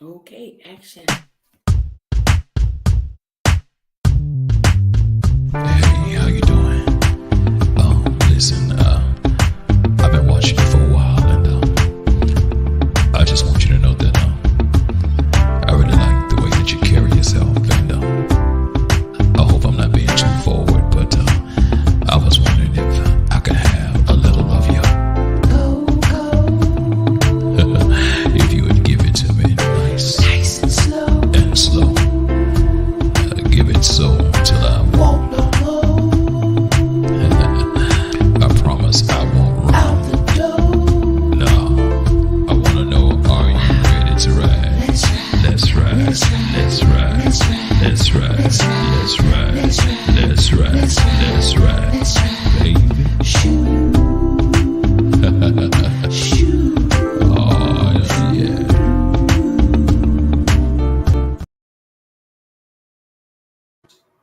Okay, action. Hey, how you doing? Listen, I've been watching you for a while, and I just want you to know that I really like the way that you carry yourself, and I hope I'm not being too forward, but I was wondering if I could have a little of you. If you would give it to me nice and slow. and slow, give it so till I won't no more. I promise I won't run Out the door. no, I wanna know, are you ready to ride? Let's ride. Let's ride. Let's ride. Let's ride. Let's ride. Let's ride. Baby. Oh, yeah.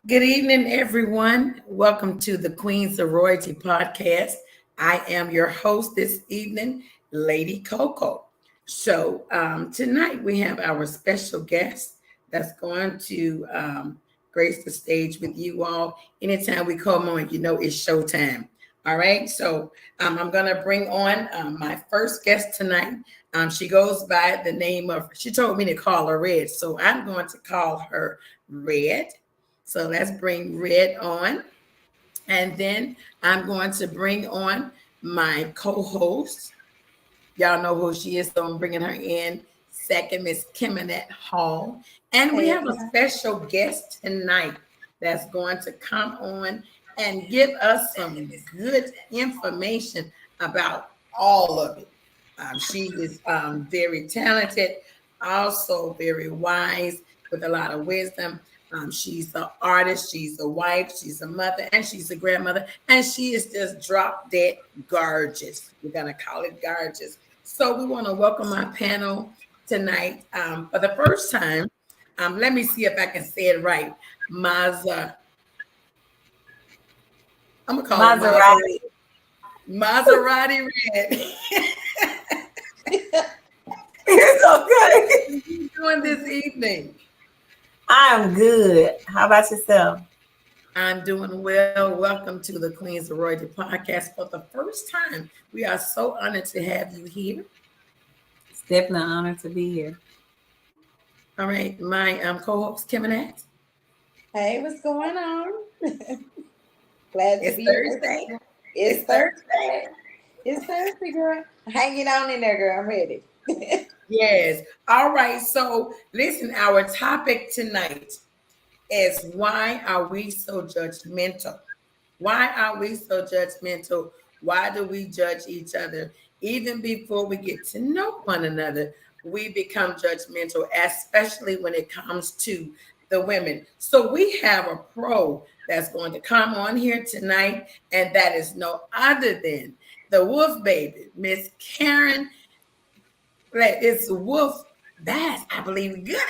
Good evening, everyone. Welcome to the Queens of Royalty podcast. I am your host this evening, Lady Coaco. So tonight we have our special guest that's going to grace the stage with you all. Anytime we come on, you know it's showtime. All right. So I'm going to bring on my first guest tonight. She goes by the name of, she told me to call her Red. So I'm going to call her Red. So let's bring Red on. And then I'm going to bring on my co-host. Y'all know who she is, so I'm bringing her in. Second, Miss Kiminette Hall. And we have a special guest tonight that's going to come on and give us some good information about all of it. She is very talented, also very wise with a lot of wisdom. She's an artist, she's a wife, she's a mother, and she's a grandmother, and she is just drop dead gorgeous. We're gonna call it gorgeous. So we want to welcome our panel tonight for the first time. Let me see if I can say it right. Maza. I'm gonna call Maserati. it Maserati Red. It's okay. What are you doing this evening? I'm good. How about yourself? I'm doing well. Welcome to the Queens of Royalty podcast for the first time. We are so honored to have you here. It's definitely an honor to be here. All right, my co-host Kim and Ax. Hey, what's going on? Glad to It's be Thursday. here. It's Thursday. It's Thursday, girl. Hang it on in there, girl. I'm ready. Yes. All right. So listen, our topic tonight is why are we so judgmental? Why are we so judgmental? Why do we judge each other? Even before we get to know one another, we become judgmental, especially when it comes to the women. So we have a pro that's going to come on here tonight, and that is no other than the Wolf Baby, Miss Karen. It's Wolf Bass, I believe. Good evening.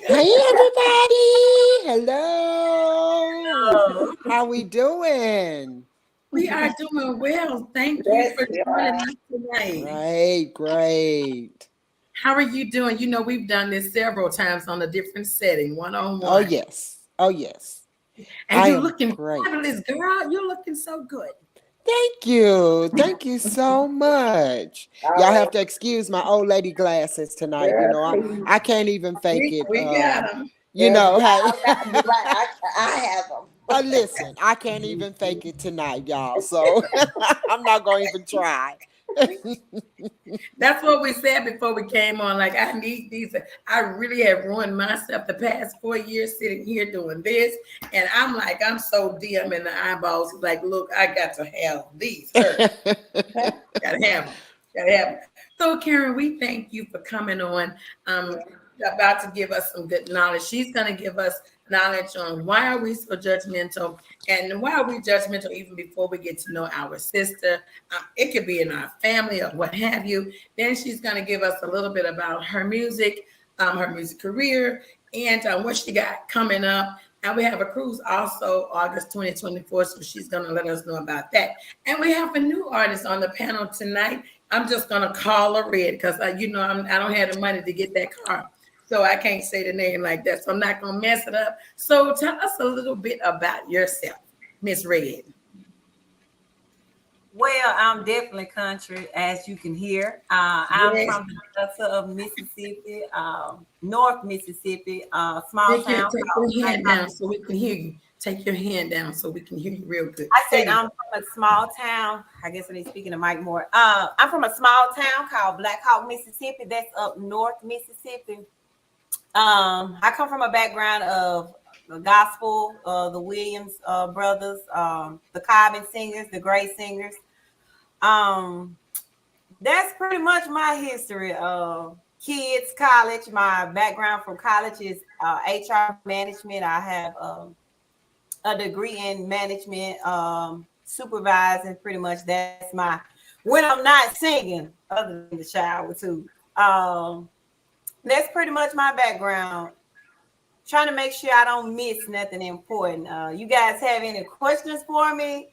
Hey everybody! Hello! How we doing? We are doing well. Thank you Yes, for we joining are. us tonight. Great. How are you doing? You know, we've done this several times on a different setting, one-on-one. Oh yes. And I you're am looking great. fabulous, girl. You're looking so good. Thank you. Thank you so much. All Y'all right, have to excuse my old lady glasses tonight. You girl, know, please. I can't even fake it. We got them. You Girl, know, yeah, hey. you're right. I have them. Listen, I can't even fake it tonight, y'all. So I'm not gonna even try. That's what we said before we came on. Like, I need these. I really have ruined myself the past 4 years sitting here doing this. And I'm like, I'm so dim in the eyeballs. Like, look, I got to have these. Gotta have them. Gotta have them. So, Karen, we thank you for coming on. About to give us some good knowledge. She's going to give us knowledge on why are we so judgmental, and why are we judgmental even before we get to know our sister. It could be in our family or what have you. Then she's going to give us a little bit about her music career, and what she got coming up. And we have a cruise also August 2024, so she's going to let us know about that. And we have a new artist on the panel tonight, I'm just gonna call her Red because I don't have the money to get that car, so I can't say the name like that. So I'm not gonna mess it up. So tell us a little bit about yourself, Miss Red. Well, I'm definitely country, as you can hear. I'm Yes. from the Delta of Mississippi, North Mississippi, small town Take called your Black hand Hawk. down so we can hear you. Take your hand down so we can hear you real good. I There said you I'm go. from a small town. I guess I need to speak in the mic more. I'm from a small town called Black Hawk, Mississippi. That's up north Mississippi. I come from a background of the gospel, the Williams brothers, the Cobbin singers, the Gray singers. Um, that's pretty much my history. Kids, college. My background from college is HR management. I have a degree in management, supervising. Pretty much, that's my when I'm not singing, other than the shower too. Um, that's pretty much my background. Trying to make sure I don't miss nothing important. You guys have any questions for me?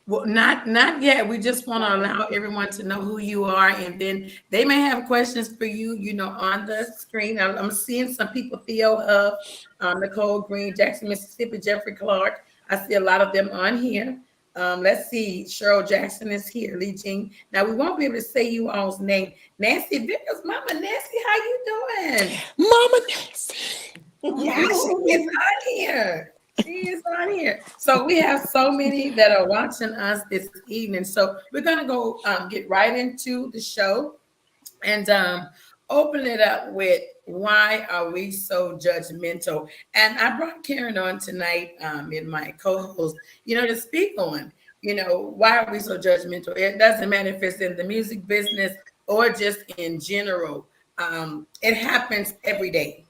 Well, not yet. We just want to allow everyone to know who you are, and then they may have questions for you. On the screen. I'm seeing some people: Theo Hub, Nicole Green, Jackson, Mississippi, Jeffrey Clark. I see a lot of them on here. Let's see. Cheryl Jackson is here. Lee Jean. Now we won't be able to say you all's name. Nancy Vickers, Mama Nancy, how you doing? Mama Nancy. Yeah, she is on here. She is on here. So we have so many that are watching us this evening. So we're gonna go get right into the show and open it up with why are we so judgmental? And I brought Karen on tonight in my co-host, to speak on, why are we so judgmental? It doesn't matter if it's in the music business or just in general. It happens every day.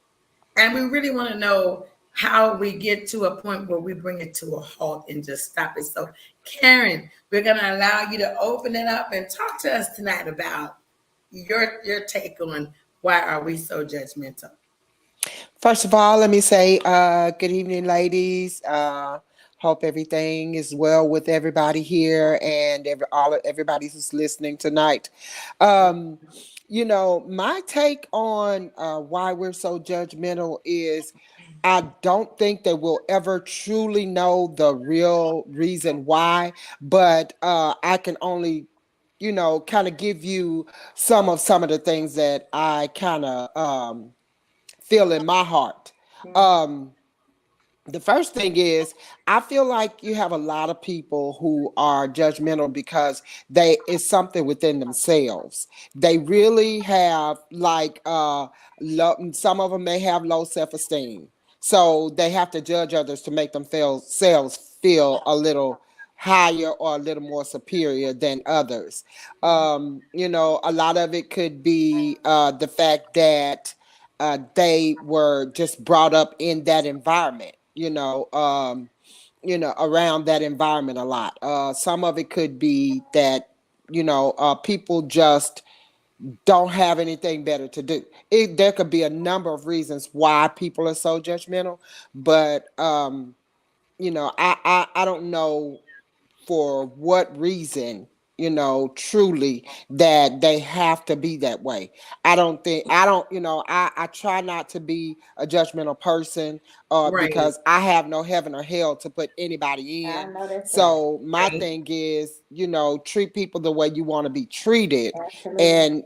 And we really want to know how we get to a point where we bring it to a halt and just stop it. So, Karen, we're going to allow you to open it up and talk to us tonight about your take on why are we so judgmental. First of all, let me say good evening, ladies. Hope everything is well with everybody here and everybody who's listening tonight. Um, my take on why we're so judgmental is I don't think that we'll ever truly know the real reason why, but I can only, kind of give you some of the things that I kind of feel in my heart. Um, the first thing is I feel like you have a lot of people who are judgmental because they it's something within themselves. They really have some of them may have low self-esteem, so they have to judge others to make themselves feel a little higher or a little more superior than others. A lot of it could be the fact that they were just brought up in that environment, around that environment a lot. Some of it could be that, people just don't have anything better to do. There could be a number of reasons why people are so judgmental, but, I don't know for what reason, truly that they have to be that way. I don't, I try not to be a judgmental person Right. because I have no heaven or hell to put anybody I in. know that's right. So my Right. thing is, treat people the way you want to be treated. Absolutely. And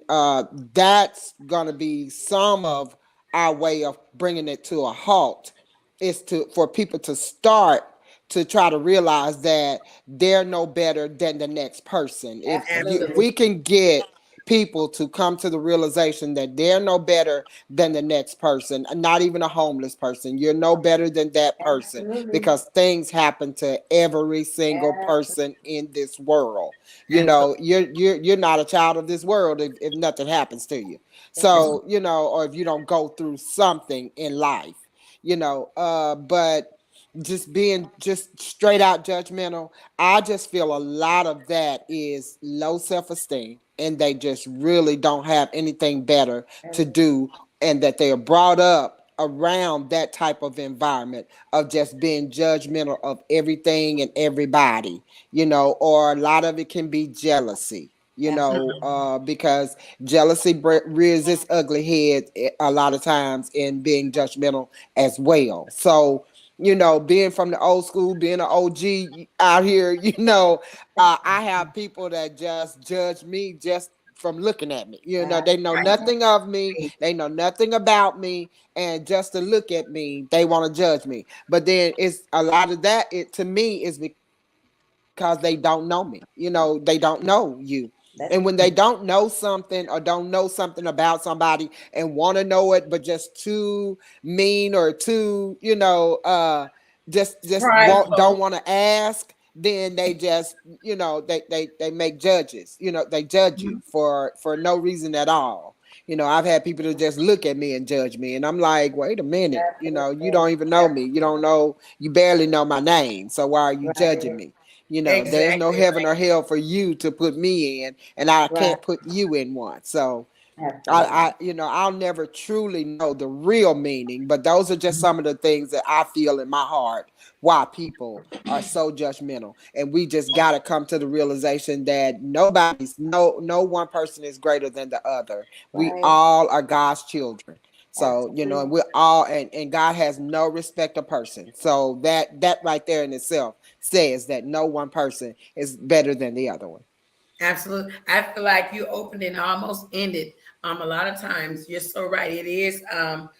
that's going to be some of our way of bringing it to a halt is for people to start to try to realize that they're no better than the next person. If Absolutely. we can get people to come to the realization that they're no better than the next person, not even a homeless person, you're no better than that person Absolutely. because things happen to every single Absolutely. person in this world. Absolutely. You're not a child of this world if nothing happens to you. So, or if you don't go through something in life, but just being just straight out judgmental, I just feel a lot of that is low self-esteem and they just really don't have anything better to do, and that they are brought up around that type of environment of just being judgmental of everything and everybody, or a lot of it can be jealousy, Absolutely. because jealousy rears its ugly head a lot of times in being judgmental as well. So, being from the old school, being an OG out here, I have people that just judge me just from looking at me. They know nothing of me, they know nothing about me, and just to look at me, they want to judge me. But then it's a lot of that. It to me is because they don't know me. They don't know you. And when they That's don't know something or don't know something about somebody and want to know it, but just too mean or too, just won't Prideful. don't want to ask, then they just, they make judges. They judge you for no reason at all. I've had people to just look at me and judge me, and I'm like, wait a minute, you absolutely don't even know me. You don't know, you barely know my name. So why are you judging right. me? There's no Exactly heaven right. or hell for you to put me in, and I Right. can't put you in one. So Absolutely. I'll never truly know the real meaning, but those are just some of the things that I feel in my heart why people are so judgmental. And we just got to come to the realization that no one person is greater than the other. We Right. all are God's children. So, and Absolutely. we're all, and God has no respect of person. So that right there in itself says that no one person is better than the other one. Absolutely. I feel like you opened and almost ended. A lot of times you're so right. It is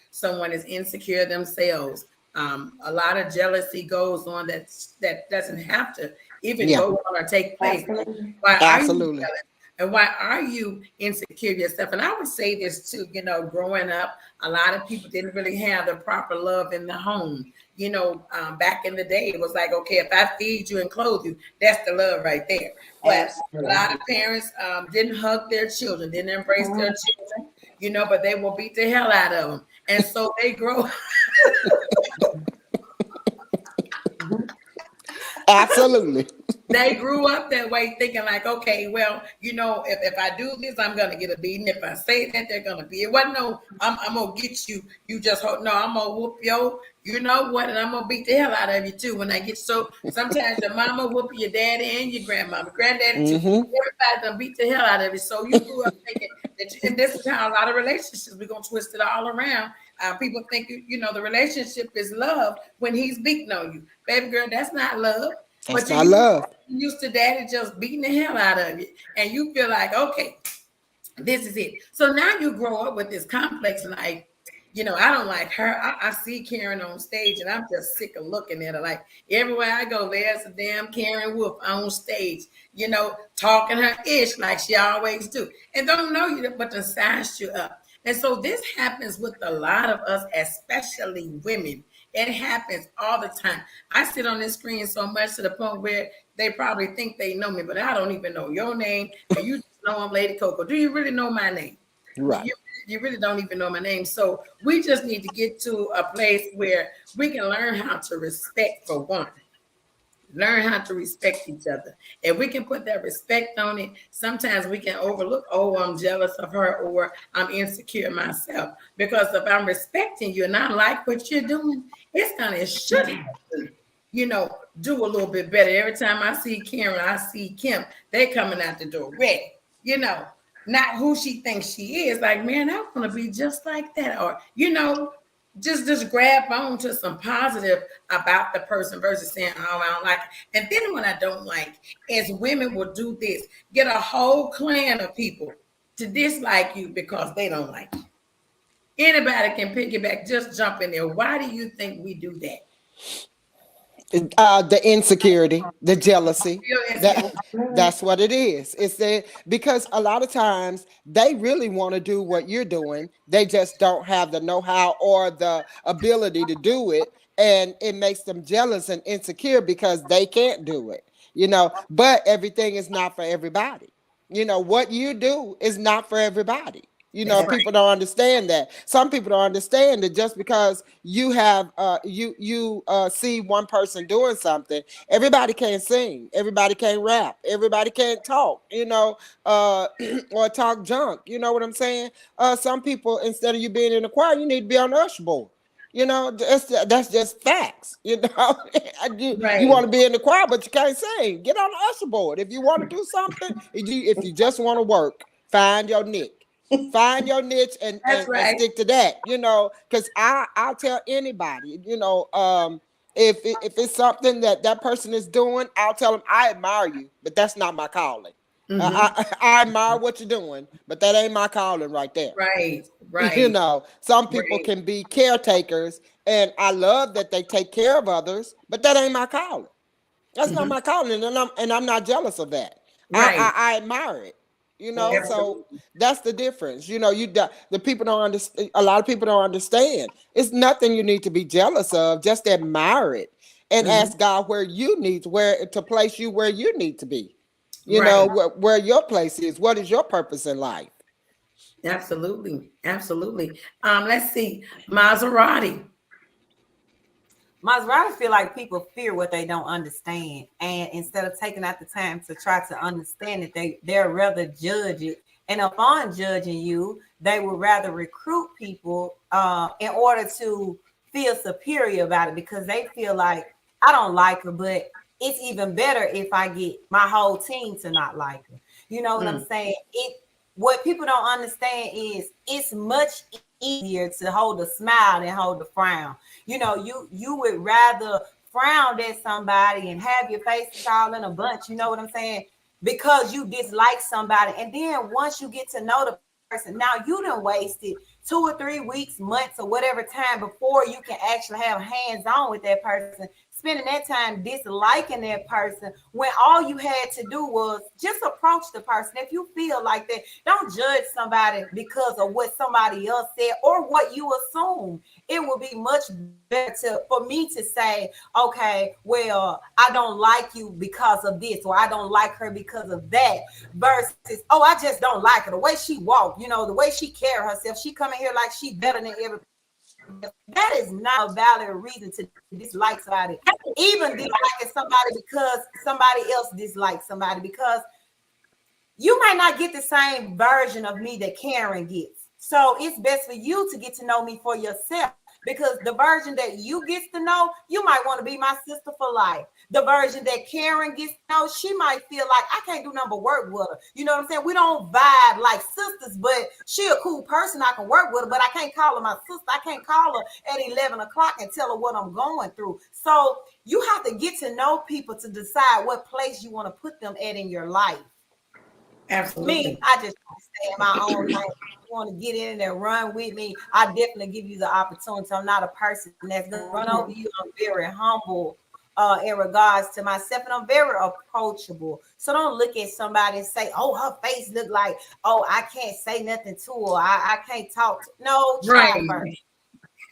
someone is insecure themselves. A lot of jealousy goes on that doesn't have to even Yeah, go on or take place. Absolutely. Why are you absolutely. jealous? And why are you insecure yourself? And I would say this too, growing up, a lot of people didn't really have the proper love in the home. Back in the day, it was like, okay, if I feed you and clothe you, that's the love right there. But a Absolutely. lot of parents didn't hug their children, didn't embrace their Mhm. children, but they will beat the hell out of them. And so they grow. Absolutely. They grew up that way thinking like, okay, well, if I do this, I'm gonna get a beating. If I say that, they're gonna be it. What? No, I'm gonna get you. You just hope. No, I'm gonna whoop yo. You know what? And I'm gonna beat the hell out of you too. When I get so, sometimes your mama whoop your daddy and your grandmama, granddaddy too. Mm-hmm. Everybody gonna beat the hell out of you. So you grew up thinking that, and this is how a lot of relationships we're gonna twist it all around. People think the relationship is love when he's beating on you, baby girl. That's not love. That's But not love. you used to daddy just beating the hell out of you, and you feel like, okay, this is it. So now you grow up with this complex, like, I don't like her. I see Karen on stage, and I'm just sick of looking at her. Like everywhere I go, there's a damn Karen Wolf on stage, talking her ish like she always do, and don't know you, but to size you up. And so this happens with a lot of us, especially women. It happens all the time. I sit on this screen so much to the point where they probably think they know me, but I don't even know your name, and you just know I'm Lady Coco. Do you really know my name? You, Right. you, you really don't even know my name. So we just need to get to a place where we can learn how to respect for one. Learn how to respect each other. If we can put that respect on it, sometimes we can overlook, oh, I'm jealous of her or I'm insecure myself. Because if I'm respecting you and I like what you're doing, it's gonna it should help you, do a little bit better. Every time I see Karen, I see Kim, they coming out the door ready, not who she thinks she is. Like, man, I want to be just like that. Or, just grab on to some positive about the person versus saying, oh, I don't like it. And then what I don't like is women will do this, get a whole clan of people to dislike you because they don't like you. Anybody can piggyback, just jump in there. Why do you think we do that? The insecurity, the jealousy. Real insecure. That's what it is. It's the because a lot of times they really want to do what you're doing. They just don't have the know-how or the ability to do it. And it makes them jealous and insecure because they can't do it. But everything is not for everybody. What you do is not for everybody. That's right. People don't understand that. Some people don't understand that just because you have see one person doing something, everybody can't sing, everybody can't rap, everybody can't talk, or talk junk. You know what I'm saying? Some people, instead of you being in the choir, you need to be on the usher board. That's just facts. You Right. want to be in the choir, but you can't sing. Get on the usher board. If you want to do something, if you just want to work, find your niche. Find your niche and, That's and, and right. stick to that, because I'll tell anybody, if it's something that person is doing, I'll tell them I admire you, but that's not my calling. Mm-hmm. I admire what you're doing, but that ain't my calling right there. Right. Right. Some people Right. can be caretakers, and I love that they take care of others, but that ain't my calling. That's not Mm-hmm. my calling, and I'm not jealous of that. Right. I admire it. So Absolutely. that's the difference. The people don't understand. A lot of people don't understand. It's nothing you need to be jealous of. Just admire it and Mm-hmm. ask God where to place you where you need to be. Right. Where your place is. What is your purpose in life? Absolutely. Absolutely. Let's see. Maserati. Maserati feel like people fear what they don't understand, and instead of taking out the time to try to understand it, they're rather judge it. And upon judging you, they would rather recruit people in order to feel superior about it because they feel like I don't like her, but it's even better if I get my whole team to not like her. You know what I'm Mm. saying? What people don't understand is it's much easier to hold a smile than hold a frown. You would rather frown at somebody and have your faces all in a bunch, you know what I'm saying? Because you dislike somebody. And then once you get to know the person, now you done wasted 2 or 3 weeks, months, or whatever time before you can actually have hands on with that person, spending that time disliking that person when all you had to do was just approach the person. If you feel like that, don't judge somebody because of what somebody else said or what you assume. It would be much better for me to say, okay, well, I don't like you because of this, or I don't like her because of that, versus, oh, I just don't like her. The way she walk, the way she carry herself, she come in here like she better than everybody. That is not a valid reason to dislike somebody. Even disliking somebody because somebody else dislikes somebody, because you might not get the same version of me that Karen gets. So it's best for you to get to know me for yourself, because the version that you get to know, you might want to be my sister for life. The version that Karen gets to know, she might feel like I can't do nothing but work with her. You know what I'm saying? We don't vibe like sisters, but she a cool person. I can work with her, but I can't call her my sister. I can't call her at 11 o'clock and tell her what I'm going through. So you have to get to know people to decide what place you want to put them at in your life. Me, Absolutely. I just want to stay in my own lane. If you want to get in there and run with me, I definitely give you the opportunity. I'm not a person that's going to run over you. I'm very humble in regards to myself, and I'm very approachable. So don't look at somebody and say, oh, her face look like, oh, I can't say nothing to her. I can't talk. No, try Right. first.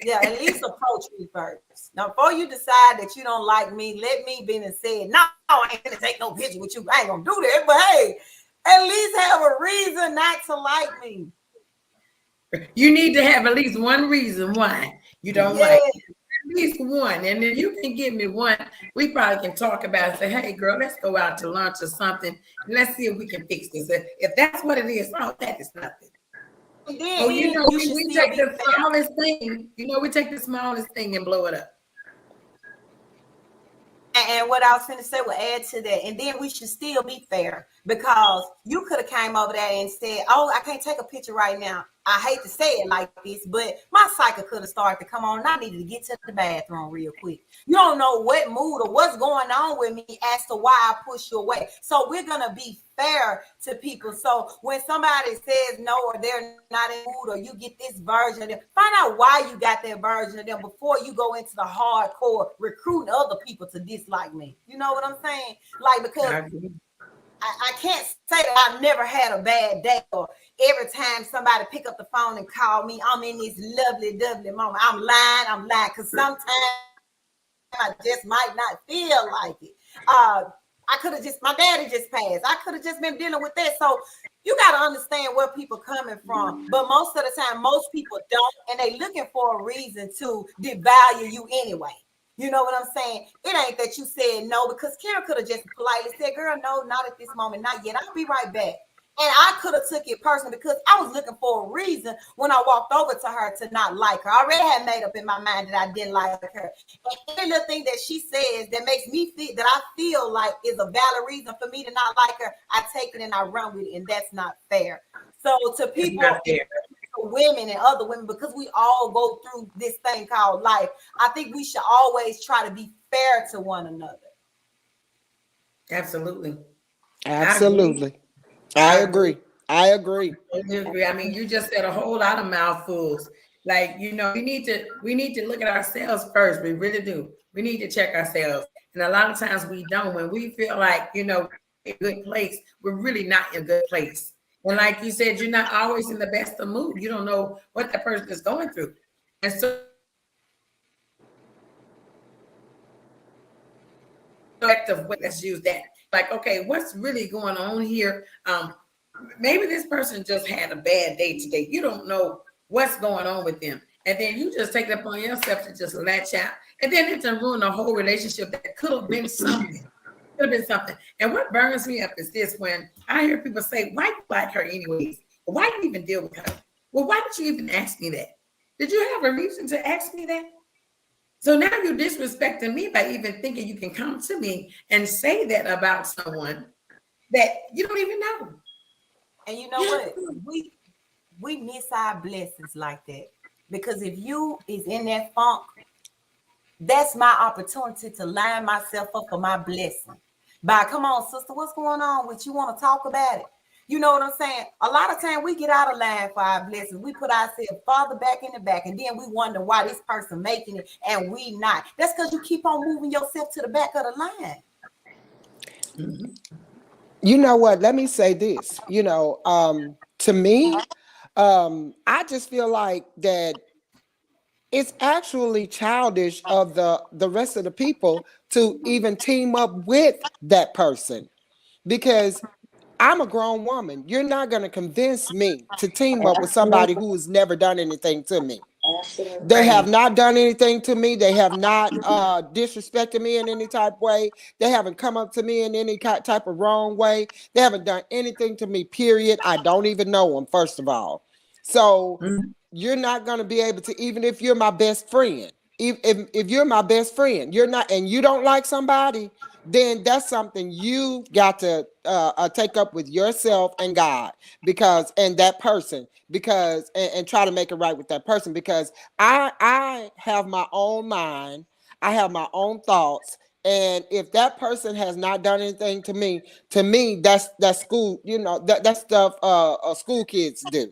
Yeah, at least approach me first. Now, before you decide that you don't like me, let me be and say, no, I ain't gonna take no picture with you. I ain't gonna do that. But hey, at least have a reason not to like me. You need to have at least one reason why you don't Yeah, like it. At least one. And then you can give me one. We probably can talk about it. Say, hey, girl, let's go out to lunch or something. And let's see if we can fix this. If that's what it is, oh, that is nothing. and then Oh, you should we still take be the fair. smallest thing. We take the smallest thing and blow it up. And what I was going to say will add to that. And then we should still be fair, because you could have came over there and said, oh, I can't take a picture right now. I hate to say it like this, but my cycle could have started to come on. And I needed to get to the bathroom real quick. You don't know what mood or what's going on with me as to why I push you away. So we're going to be fair to people. So when somebody says no, or they're not in the mood, or you get this version of them, find out why you got that version of them before you go into the hardcore recruiting other people to dislike me. You know what I'm saying? Like, because I can't say that I've never had a bad day, or every time somebody pick up the phone and call me, I'm in this lovely, lovely moment. I'm lying, because sometimes I just might not feel like it. I could have just, my daddy just passed. I could have just been dealing with that. So you got to understand where people coming from. But most of the time, most people don't, and they looking for a reason to devalue you anyway. You know what I'm saying? It ain't that you said no, because Karen could have just politely said, girl, no, not at this moment, not yet. I'll be right back. And I could have took it personally because I was looking for a reason when I walked over to her to not like her. I already had made up in my mind that I didn't like her. And every little thing that she says that makes me feel that I feel like is a valid reason for me to not like her, I take it and I run with it, and that's not fair. So to people, women and other women, because we all go through this thing called life, I think we should always try to be fair to one another. Absolutely. Absolutely. I agree. I agree. I mean, you just said a whole lot of mouthfuls. Like, you know, we need to look at ourselves first. We really do. We need to check ourselves. And a lot of times we don't. When we feel like, you know, in a good place, we're really not in a good place. And like you said, you're not always in the best of mood. You don't know what that person is going through. And so let's use that. Like, okay, what's really going on here? Maybe this person just had a bad day today. You don't know what's going on with them. And then you just take it upon yourself to just latch out. And then it can ruin a whole relationship that could have been something. Could have been something. And what burns me up is this: when I hear people say, why you like her anyways? Why do you even deal with her? Well, why did you even ask me that? Did you have a reason to ask me that? So now you're disrespecting me by even thinking you can come to me and say that about someone that you don't even know. And you know what? We miss our blessings like that. Because if you is in that funk, that's my opportunity to line myself up for my blessing. By come on, sister, what's going on with you? Want to talk about it? You know what I'm saying? A lot of time we get out of line for our blessings. We put ourselves farther back in the back, and then we wonder why this person making it and we not. That's because you keep on moving yourself to the back of the line. Mm-hmm. You know what? Let me say this. You know, to me, I just feel like that it's actually childish of the rest of the people to even team up with that person, because I'm a grown woman. You're not going to convince me to team up with somebody who has never done anything to me. Absolutely. They have not done anything to me. They have not disrespected me in any type of way. They haven't come up to me in any type of wrong way. They haven't done anything to me, period. I don't even know them, first of all. So you're not going to be able to, even if you're my best friend, if you're my best friend, you're not, and you don't like somebody, then that's something you got to take up with yourself and God, because, and that person, because, and try to make it right with that person, because I have my own mind, I have my own thoughts, and if that person has not done anything to me, that's school, you know, that's stuff school kids do.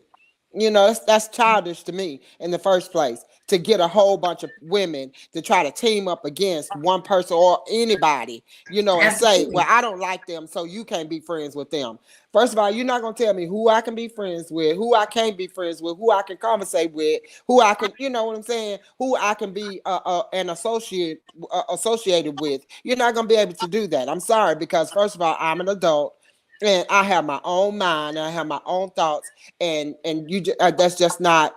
You know, that's childish to me in the first place, to get a whole bunch of women to try to team up against one person or anybody, you know, and say, well, I don't like them, so you can't be friends with them. First of all, you're not going to tell me who I can be friends with, who I can't be friends with, who I can conversate with, who I can, you know what I'm saying, who I can be an associated with. You're not going to be able to do that. I'm sorry, because first of all, I'm an adult. And I have my own mind, I have my own thoughts, and you that's just not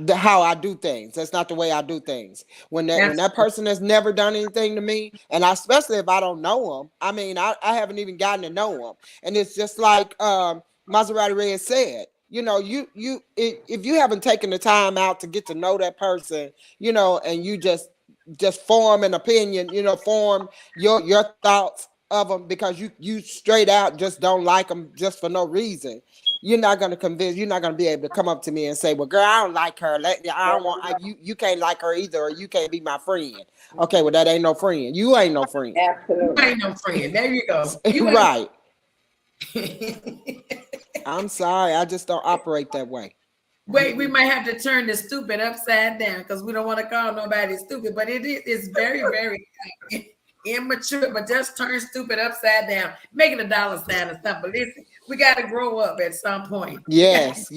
how I do things. That's not the way I do things. When that person has never done anything to me, and especially if I don't know them, I mean, I haven't even gotten to know them, and it's just like Maserati Red said. You know, if you haven't taken the time out to get to know that person, you know, and you just form an opinion, you know, form your thoughts of them because you straight out just don't like them just for no reason, you're not going to be able to come up to me and say, well, girl, I don't like her. You can't like her either, or you can't be my friend. Okay, well, that ain't no friend. You ain't no friend. Absolutely. You ain't no friend. There you go. Right. I'm sorry. I just don't operate that way. Wait, we might have to turn the stupid upside down, because we don't want to call nobody stupid, but it's very, very immature. But just turn stupid upside down, make it a dollar sign or something. But listen, we got to grow up at some point. Yes.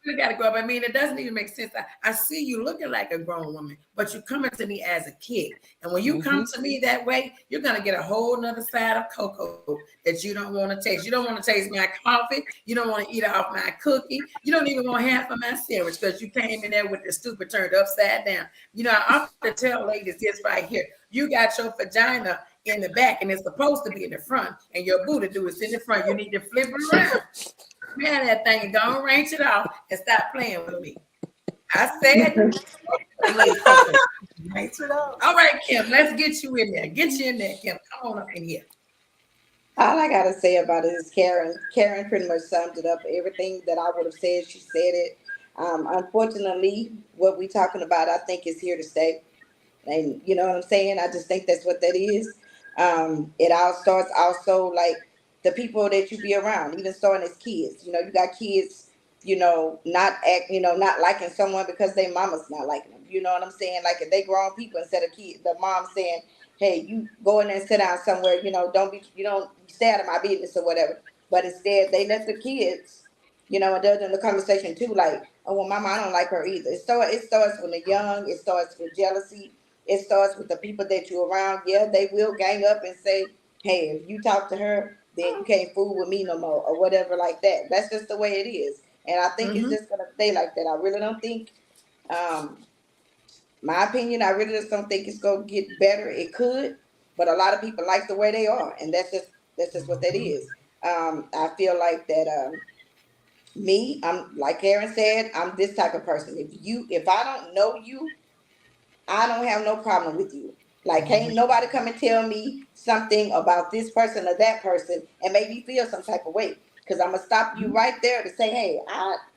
We got to grow up. I mean, it doesn't even make sense. I see you looking like a grown woman, but you're coming to me as a kid. And when you come to me that way, you're going to get a whole nother side of Coco that you don't want to taste. You don't want to taste my coffee. You don't want to eat off my cookie. You don't even want half of my sandwich because you came in there with the stupid turned upside down. You know, I often tell ladies this right here. You got your vagina in the back and it's supposed to be in the front, and your booty do is in the front. You need to flip it around. repair that thing and go and range it off and stop playing with me. I said, Lady Coco. Right? All right, Kim, let's get you in there. Get you in there, Kim. Come on up in here. All I gotta say about it is Karen. Karen pretty much summed it up. Everything that I would have said, she said it. Unfortunately, what we talking about, I think, is here to stay. And you know what I'm saying? I just think that's what that is. It all starts also like the people that you be around, even starting as kids. You know, you got kids, not liking someone because their mama's not liking them. You know what I'm saying? Like if they grown people instead of kids, the mom saying, "Hey, you go in there and sit down somewhere. Don't stay out of my business or whatever." But instead, they let the kids, and they're in the conversation too, like, "Oh, well, mama, I don't like her either." It starts when they're young. It starts with jealousy. It starts with the people that you're around. Yeah, they will gang up and say, "Hey, if you talk to her, then you can't fool with me no more," or whatever like that. That's just the way it is. And I think it's Mm-hmm. just gonna stay like that. I really don't think, um, my opinion, I really just don't think it's gonna get better. It could, but a lot of people like the way they are, and that's just what that is. I feel like that. Me, I'm like Karen said, I'm this type of person. If I don't know you, I don't have no problem with you. Like, ain't nobody come and tell me something about this person or that person and make me feel some type of way. Because I'm gonna stop you right there to say, "Hey,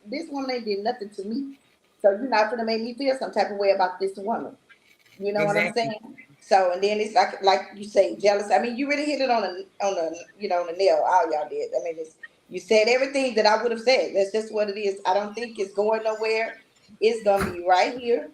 this woman ain't did nothing to me, so you're not gonna make me feel some type of way about this woman." You know what I'm Exactly. saying? So, and then it's like you say, jealous. I mean, you really hit it on the nail. All y'all did. I mean, you said everything that I would have said. That's just what it is. I don't think it's going nowhere. It's gonna be right here,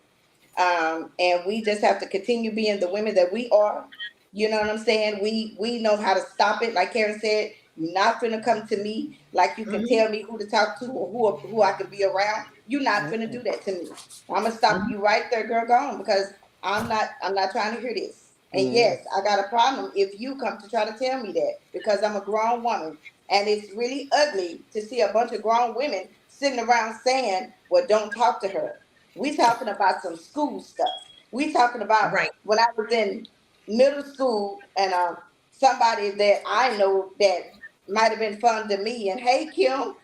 and we just have to continue being the women that we are. You know what I'm saying? We know how to stop it. Like Karen said, you're not finna come to me like you can Mm-hmm. tell me who to talk to or who I can be around. You're not finna do that to me. I'm gonna stop Mm-hmm. you right there, girl. Go on, because I'm not trying to hear this. And yes, I got a problem if you come to try to tell me that because I'm a grown woman. And it's really ugly to see a bunch of grown women sitting around saying, "Well, don't talk to her." We talking about some school stuff. We talking about Right. when I was in middle school and somebody that I know that might have been fun to me and, "Hey, Kim,"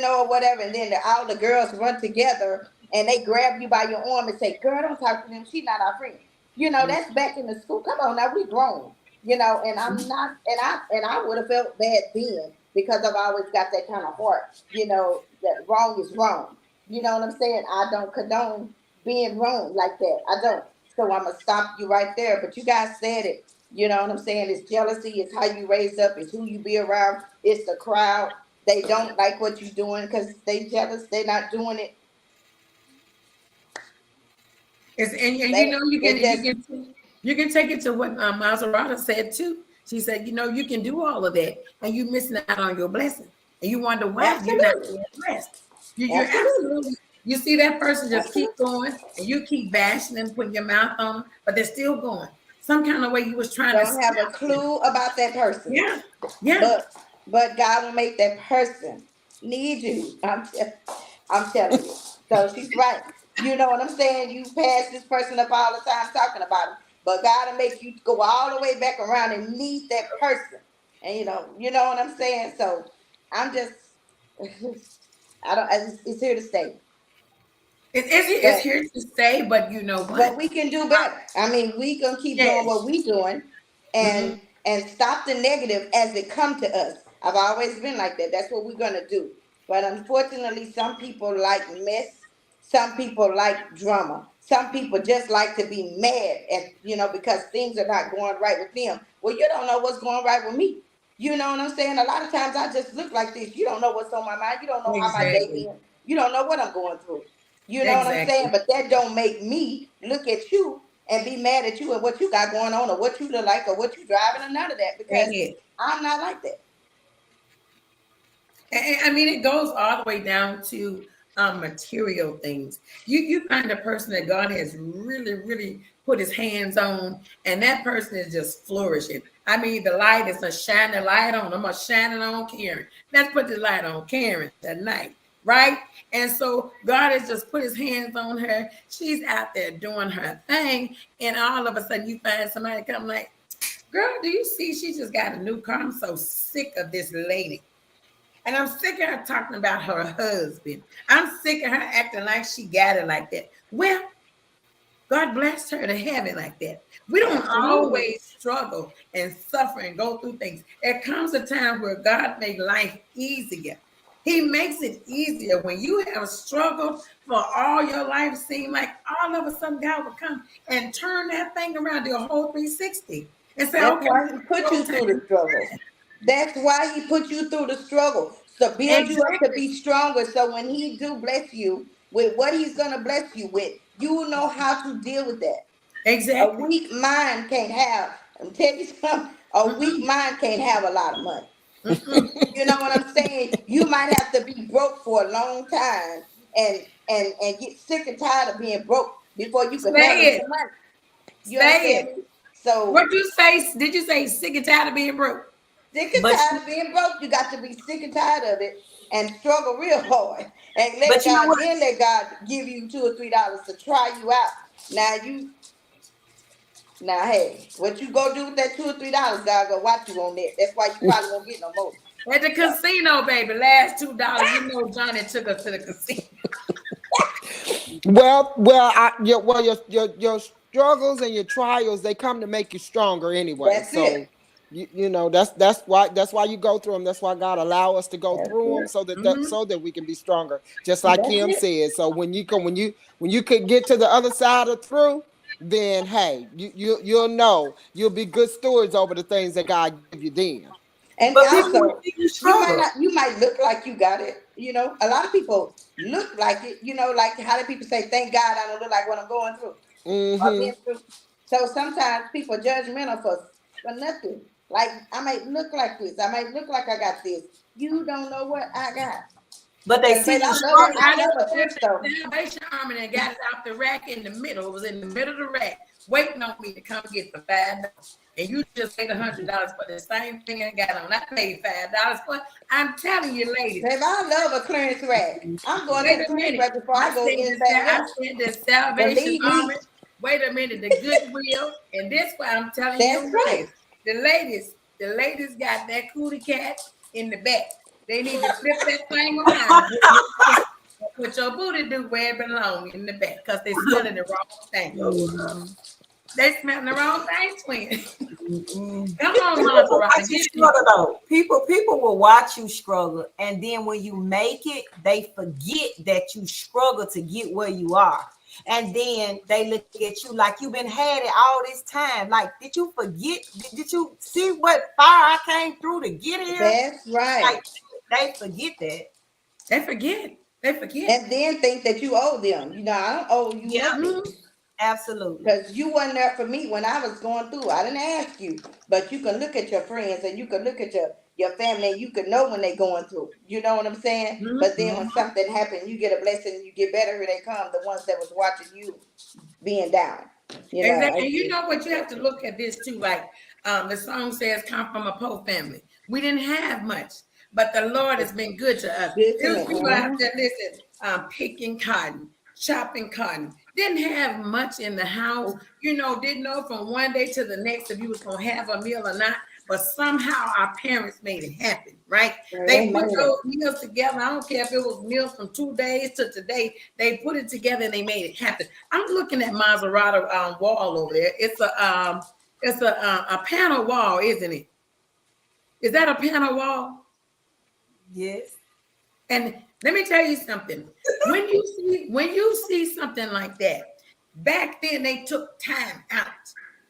or whatever, and then all the girls run together and they grab you by your arm and say, "Girl, don't talk to them. She's not our friend." That's back in the school. Come on now, we grown. And I'm not, and I would have felt bad then because I've always got that kind of heart. That wrong is wrong. You know what I'm saying? I don't condone being wrong like that. I don't. So I'm gonna stop you right there. But you guys said it. You know what I'm saying? It's jealousy. It's how you raise up. It's who you be around. It's the crowd. They don't like what you're doing because they jealous. They're not doing it. And They, you can it's just take it to what Maserati said too. She said, you can do all of that, and you missing out on your blessing, and you wonder why you're not absolutely, being blessed. You're absolutely, absolutely. You see that person just keep absolutely. going, and you keep bashing and putting your mouth on them, but they're still going. Some kind of way you was trying to Don't have stop a them. clue about that person. Yeah, yeah. But God will make that person need you. I'm telling you. So she's right. You know what I'm saying? You pass this person up all the time talking about him, but God will make you go all the way back around and need that person. And you know what I'm saying? So I'm just, I don't. It's here to stay. It's But here to stay, but you know but what? we can do better. I mean, we gonna keep doing what Yes. we doing, Mhm. and stop the negative as it come to us. I've always been like that. That's what we're gonna do. But unfortunately, some people like mess. Some people like drama. Some people just like to be mad because things are not going right with them. Well, you don't know what's going right with me. You know what I'm saying? A lot of times I just look like this. You don't know what's on my mind. You don't know how my day Exactly. been. You don't know what I'm going through. You know what I'm saying? Exactly. But that don't make me look at you and be mad at you and what you got going on or what you look like or what you driving or none of that because And I'm not like that. I mean, it goes all the way down to material things. You find a person that God has really, really put His hands on, and that person is just flourishing. I mean, the light is a shining light on. I'm a shining on Karen. Let's put the light on Karen tonight, right? And so God has just put His hands on her. She's out there doing her thing, and all of a sudden, you find somebody come like, "Girl, do you see? She just got a new car. I'm so sick of this lady." And I'm sick of her talking about her husband. I'm sick of her acting like she got it like that. Well, God blessed her to have it like that. We don't Absolutely. always struggle and suffer and go through things. There comes a time where God makes life easier. He makes it easier when you have struggled for all your life. Seem like all of a sudden God will come and turn that thing around, do a whole 360, and say, That's "Okay, why he put go you through the time." struggle. That's why he put you through the struggle. So build you up to Exactly, be stronger. So when he do bless you with what he's gonna bless you with, you will know how to deal with that. A exactly. weak mind can't have. I'm telling you something. A weak Mm-mm, mind can't have a lot of money. mm-mm. You know what I'm saying? You might have to be broke for a long time and get sick and tired of being broke before you can handle Say it, some money. You say understand it. me? So What you say? Did you say sick and tired of being broke? sick and But tired of being broke. You got to be sick and tired of it and struggle real hard. And but you know what? let God give you $2 or $3 to try you out. Now hey, what you go do with that $2 or $3, God gonna watch you on that. That's why you probably won't get no more. At the So casino, baby, last $2. You know Johnny took us to the casino. Your struggles and your trials, they come to make you stronger anyway. that's So it. you know that's why you go through them. That's why God allow us to go That's through them it. so that, Mhm. so that we can be stronger. Just like That's Kim it. said. So when you could get to the other side of through, then hey, you'll know you'll be good stewards over the things that God give you then. And But people will also, see you struggle. you might look like you got it. A lot of people look like it. Like how do people say, "Thank God I don't look like what I'm going through or Mm-hmm. been through." So sometimes people judgmental for nothing. Like I might look like this. I might look like I got this. You don't know what I got. But they Cause see baby, you I love it. struggle. I I just love a went thrift to store. the Salvation Army and got it out the rack in the middle. It was in the middle of the rack, waiting on me to come get the $5. And you just paid $100 for the same thing I got on. I paid $5 for it. I'm telling you, ladies. Baby, I love a clearance rack. I'm going to Wait the a clearance minute. rack before I go anything I else. said the Salvation Believe Army. me, Wait a minute, the Goodwill. And this why I'm telling that's you right. ladies. The ladies got that cootie cat in the back. They need to flip that thing around. Put your booty do where it belongs in the back because they're smelling the wrong thing. Oh, They smelling the wrong thing, twin. mm-mm. Come on, People will Maserati. watch you struggle though. People will watch you struggle, and then when you make it, they forget that you struggle to get where you are. And then they look at you like you've been had it all this time. Like, did you forget? Did you see what fire I came through to get here? That's right. Like, they forget that. They forget. They forget. And then think that you owe them. I don't owe you Yeah, nothing. Mhm. absolutely. Because you wasn't there for me when I was going through. I didn't ask you. But you can look at your friends and you can look at your family and you can know when they're going through. You know what I'm saying? But then when Mhm. something happened, you get a blessing, you get better, here they come, the ones that was watching you being down. Exactly. And you know what? You have to look at this too. Like the song says, come from a poor family. We didn't have much, but the Lord has been good to us. Good to There was me. people out Mhm. there, listen, picking cotton, chopping cotton. Didn't have much in the house. Didn't know from one day to the next if you was going to have a meal or not. But somehow our parents made it happen, right? They They put made those it. meals together. I don't care if it was meals from 2 days to today. They put it together and they made it happen. I'm looking at Maserati wall over there. It's a panel wall, isn't it? Is that a panel wall? Yes. And let me tell you something. When you see something like that, back then they took time out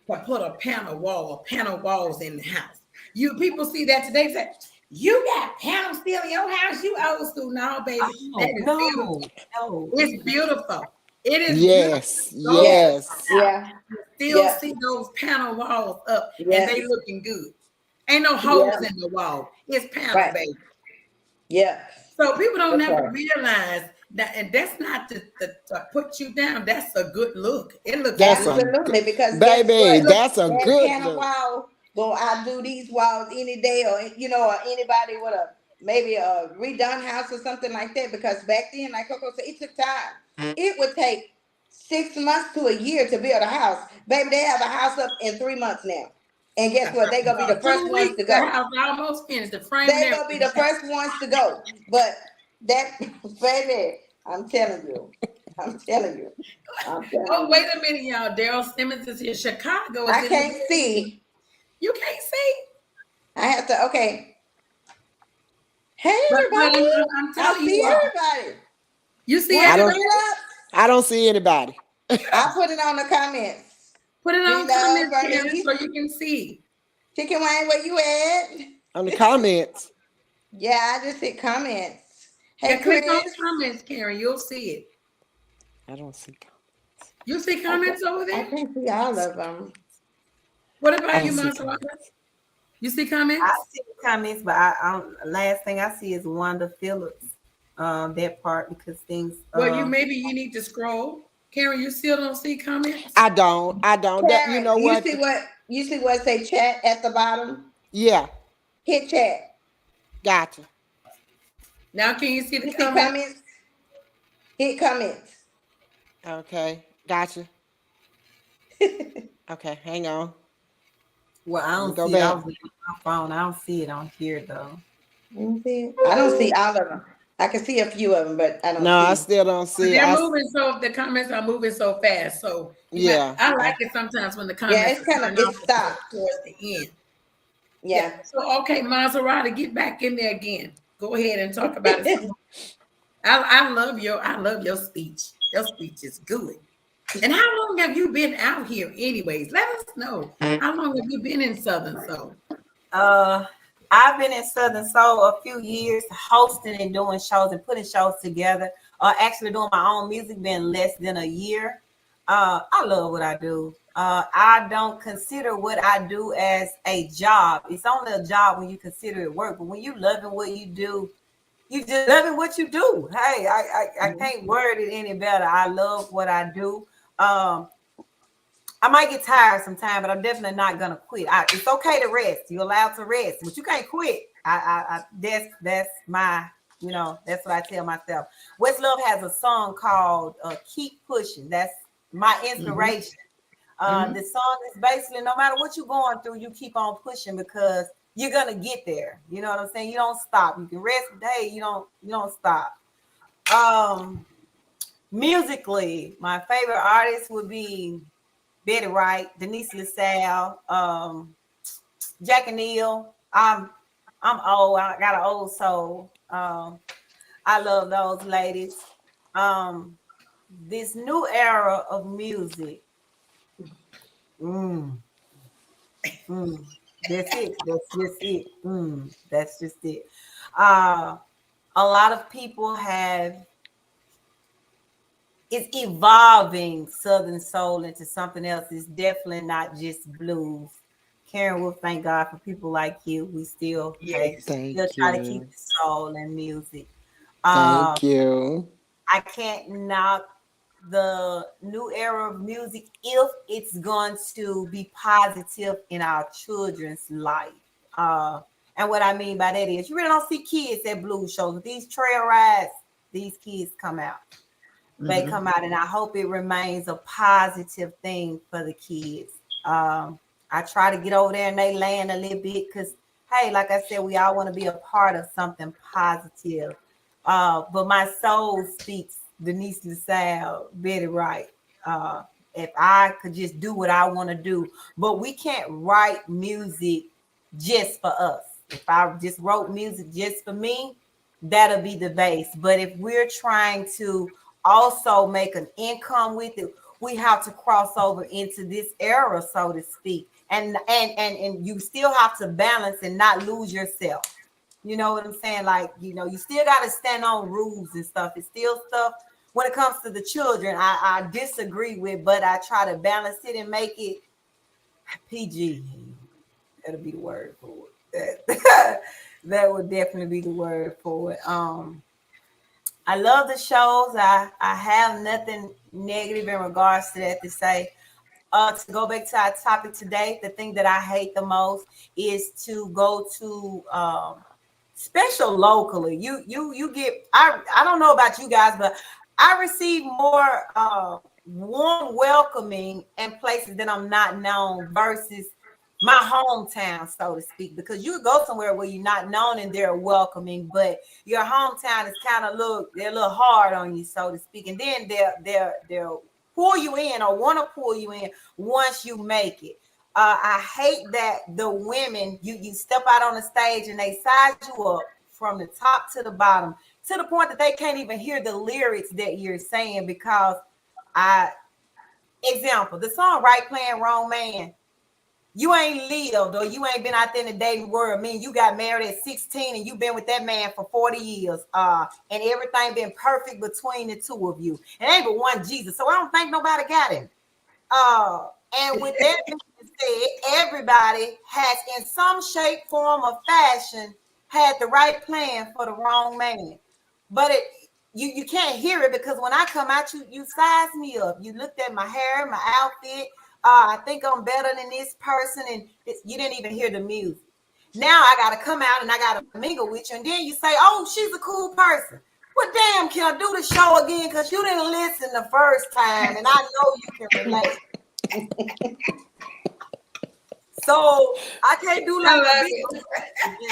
to put a panel wall or panel walls in the house. You people see that today, say, you got panels still in your house, you old school. No, baby, that Oh is no, beautiful. no. It's beautiful. It is beautiful. Yes, Go Yeah. yes. out, Yeah. you still Yeah. see those panel walls up and Yeah. they looking good. Ain't no holes Yeah. in the wall. It's panel, Right. baby. Yeah. So people don't That's never right. realize that, and that's not to put you down. That's a good look. It looks That's good. a Absolutely. Because guess baby. It what? looks That's a That good panel look. wall gonna outdo these walls any day, or anybody with a maybe a redone house or something like that. Because back then, like Coco said, it took time. It would take 6 months to a year to build a house. Baby, they have a house up in 3 months now. And guess what? They're gonna be the first 2 ones weeks, to the go. house almost finished. The frame and They're gonna be the everything. first ones to go. But that baby, I'm telling you, I'm telling you, I'm Oh, telling wait you. a minute, y'all. Daryl Simmons is here. Chicago is I in the can't building. see. You can't see. I have to. Okay. Hey But everybody, I'm I telling you see all. everybody. You see Want I to don't. bring everybody? it up? I don't see anybody I'll put it on the comments. Put it We on love comments, Karen, Bernice. so you can see. Chicken Wayne, where you at? on the comments. Yeah, I just hit comments. Yeah, Hey click on Chris. comments, Karen. You'll see it. I don't see. You see I can't, comments over I there? can't see all of them. What I about don't you, see Maserati? comments. You see I comments? see the comments, but I don't, last thing I see is Wanda Phillips. That part because things. Well, maybe you need to scroll. Karen, you still don't see comments? I don't. I don't. That, you Karen, know what? you see what say chat at the bottom? Yeah. Hit chat. Gotcha. Now can you see the You see comments? comments? Hit comments. Okay. Gotcha. Okay. Hang on. Well, I Let me don't go see it. I back. was looking at my phone. I don't see it on here though. Let me see. I don't see all of them. I can see a few of them, but I don't No, I see. still don't But see it. they're moving so the comments are moving so fast. So Yeah. I like it sometimes when the Yeah, comments it's are kind of starting off it's and go stopped. towards the end. Yeah. Yeah. So okay, Maserati, get back in there again. Go ahead and talk about it. I love your speech. Your speech is good. And how long have you been out here, anyways? Let us know. How long have you been in Southern Soul? Uh, I've been in Southern Soul a few years, hosting and doing shows and putting shows together. Actually doing my own music, been less than a year. I love what I do. I don't consider what I do as a job. It's only a job when you consider it work. But when you loving what you do, you just loving what you do. Hey, I can't word it any better. I love what I do. Um, I might get tired sometime, but I'm definitely not gonna quit. It's okay to rest. You're allowed to rest, but you can't quit. That's my, that's what I tell myself. Westlove has a song called "Keep Pushing." That's my Mm-hmm. inspiration. Mm-hmm. The song is basically no matter what you're going through, you keep on pushing because you're gonna get there. You know what I'm saying? You don't stop. You can rest today. You don't stop. Um, Musically, my favorite artist would be Betty Wright, Denise LaSalle, Jack and Neil. I'm old. I got an old soul. I love those ladies. Um, this new era of music. Mm, mm, that's it. That's just it. That's just it. Uh, a lot of people have it's evolving Southern soul into something else. It's definitely not just blues. Karen will thank God for people like you. We still Yes. still Thank try to keep you. the soul and music. Uh, Thank you. I can't knock the new era of music if it's going to be positive in our children's life. Uh, and what I mean by that is you really don't see kids at blues shows. With these trail rides, these kids come out. They Mm-hmm. come out, and I hope it remains a positive thing for the kids. I try to get over there and they land a little bit because, hey, like I said, we all want to be a part of something positive. But my soul speaks Denise LaSalle, Betty Wright. Uh, if I could just do what I want to do, but we can't write music just for us. If I just wrote music just for me, that'll be the base. But if we're trying to also make an income with it, we have to cross over into this era, so to speak. And you still have to balance and not lose yourself. You know what I'm saying? Like, you still got to stand on rules and stuff. It's still stuff when it comes to the children I disagree with, but I try to balance it and make it PG. That'll be the word for it. That would definitely be the word for it. I love the shows. I have nothing negative in regards to that to say. To go back to our topic today, the thing that I hate the most is to go to special locally. You get I don't know about you guys, but I receive more warm welcoming in places that I'm not known versus my hometown, so to speak, because you go somewhere where you're not known and they're welcoming, but your hometown is kind of they're a little hard on you, so to speak, and then they'll pull you in or want to pull you in once you make it. I hate that the women you step out on the stage and they size you up from the top to the bottom to the point that they can't even hear the lyrics that you're saying because I example the song Right Playing Wrong Man. You ain't lived or you ain't been out there in the dating world. Man, you got married at 16 and you've been with that man for 40 years. And everything been perfect between the two of you. And ain't but one Jesus. So I don't think nobody got him. And with that being said, everybody has in some shape, form, or fashion had the right plan for the wrong man. But you can't hear it because when I come out, you size me up. You looked at my hair, my outfit. I think I'm better than this person, and you didn't even hear the music. Now I got to come out and I got to mingle with you, and then you say, "Oh, she's a cool person." Well, damn, can I do the show again? Because you didn't listen the first time, and I know you can relate. So I can't do like a big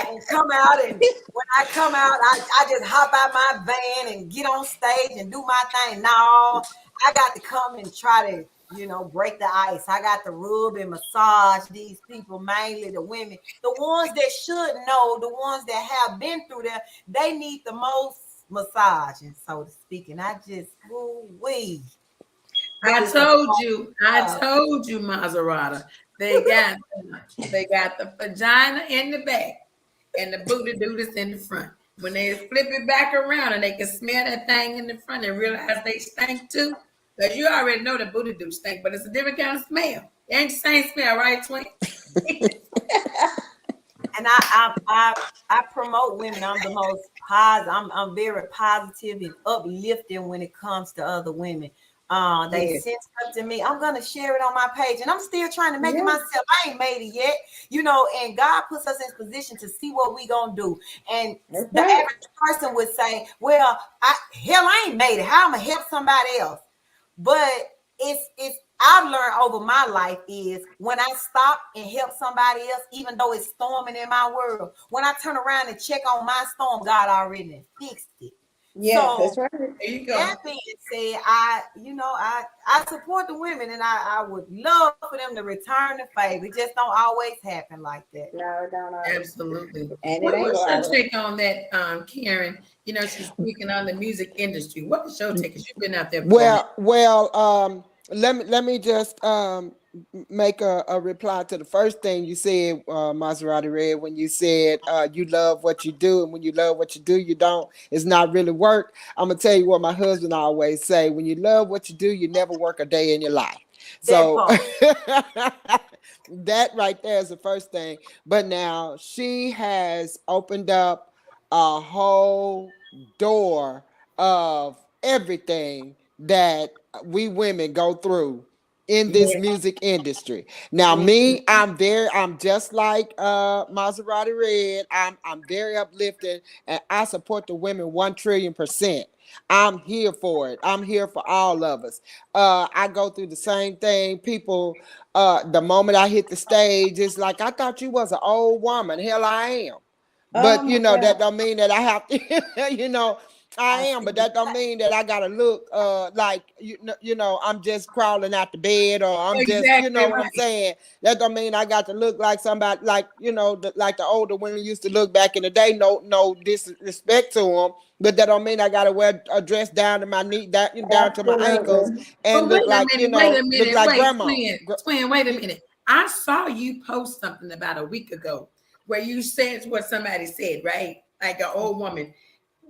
and come out, and when I come out, I just hop out my van and get on stage and do my thing. No, I got to come and try to break the ice. I got to rub and massage these people, mainly the women, the ones that should know, the ones that have been through there. They need the most massaging, so to speak. And I just, woo-wee. I told you, Maserati. They got the vagina in the back and the booty doodles in the front. When they flip it back around and they can smell that thing in the front and realize they stink too. Because you already know the booty do stink, but it's a different kind of smell. It ain't the same smell, right, twin? And I promote women. I'm the most positive. I'm very positive and uplifting when it comes to other women. They sent stuff to me. I'm gonna share it on my page, and I'm still trying to make it myself. I ain't made it yet, and God puts us in position to see what we gonna do. And the average person would say, "Well, I ain't made it. How am I gonna help somebody else?" But it's I've learned over my life is when I stop and help somebody else, even though it's storming in my world, when I turn around and check on my storm, God already fixed it. Yeah, so that's right. There you go. that being said, I support the women, and I would love for them to return the favor. It just don't always happen like that. No, it don't always. Absolutely. And What's your take on that, Karen? She's speaking on the music industry. What is your take? Because you've been out there. Let me just make a reply to the first thing you said, Maserati Red, when you said you love what you do, and when you love what you do, it's not really work. I'm gonna tell you what my husband always say: when you love what you do, you never work a day in your life. So that right there is the first thing. But now she has opened up a whole door of everything that we women go through in this music industry. Now, I'm just like Maserati Red. I'm very uplifting, and I support the women 1,000,000,000%. I'm here for it. I'm here for all of us. I go through the same thing. People, the moment I hit the stage, it's like, I thought you was an old woman. Hell, I am. But that don't mean that I have to, I am, but that don't mean that I gotta look like I'm just crawling out the bed, or I'm just what I'm saying. That don't mean I got to look like somebody like like the older women used to look back in the day. No disrespect to them, but that don't mean I gotta wear a dress down to my knee, down to my ankles, and look like look like grandma. Twin, wait a minute. I saw you post something about a week ago where you said what somebody said, right? Like an old woman.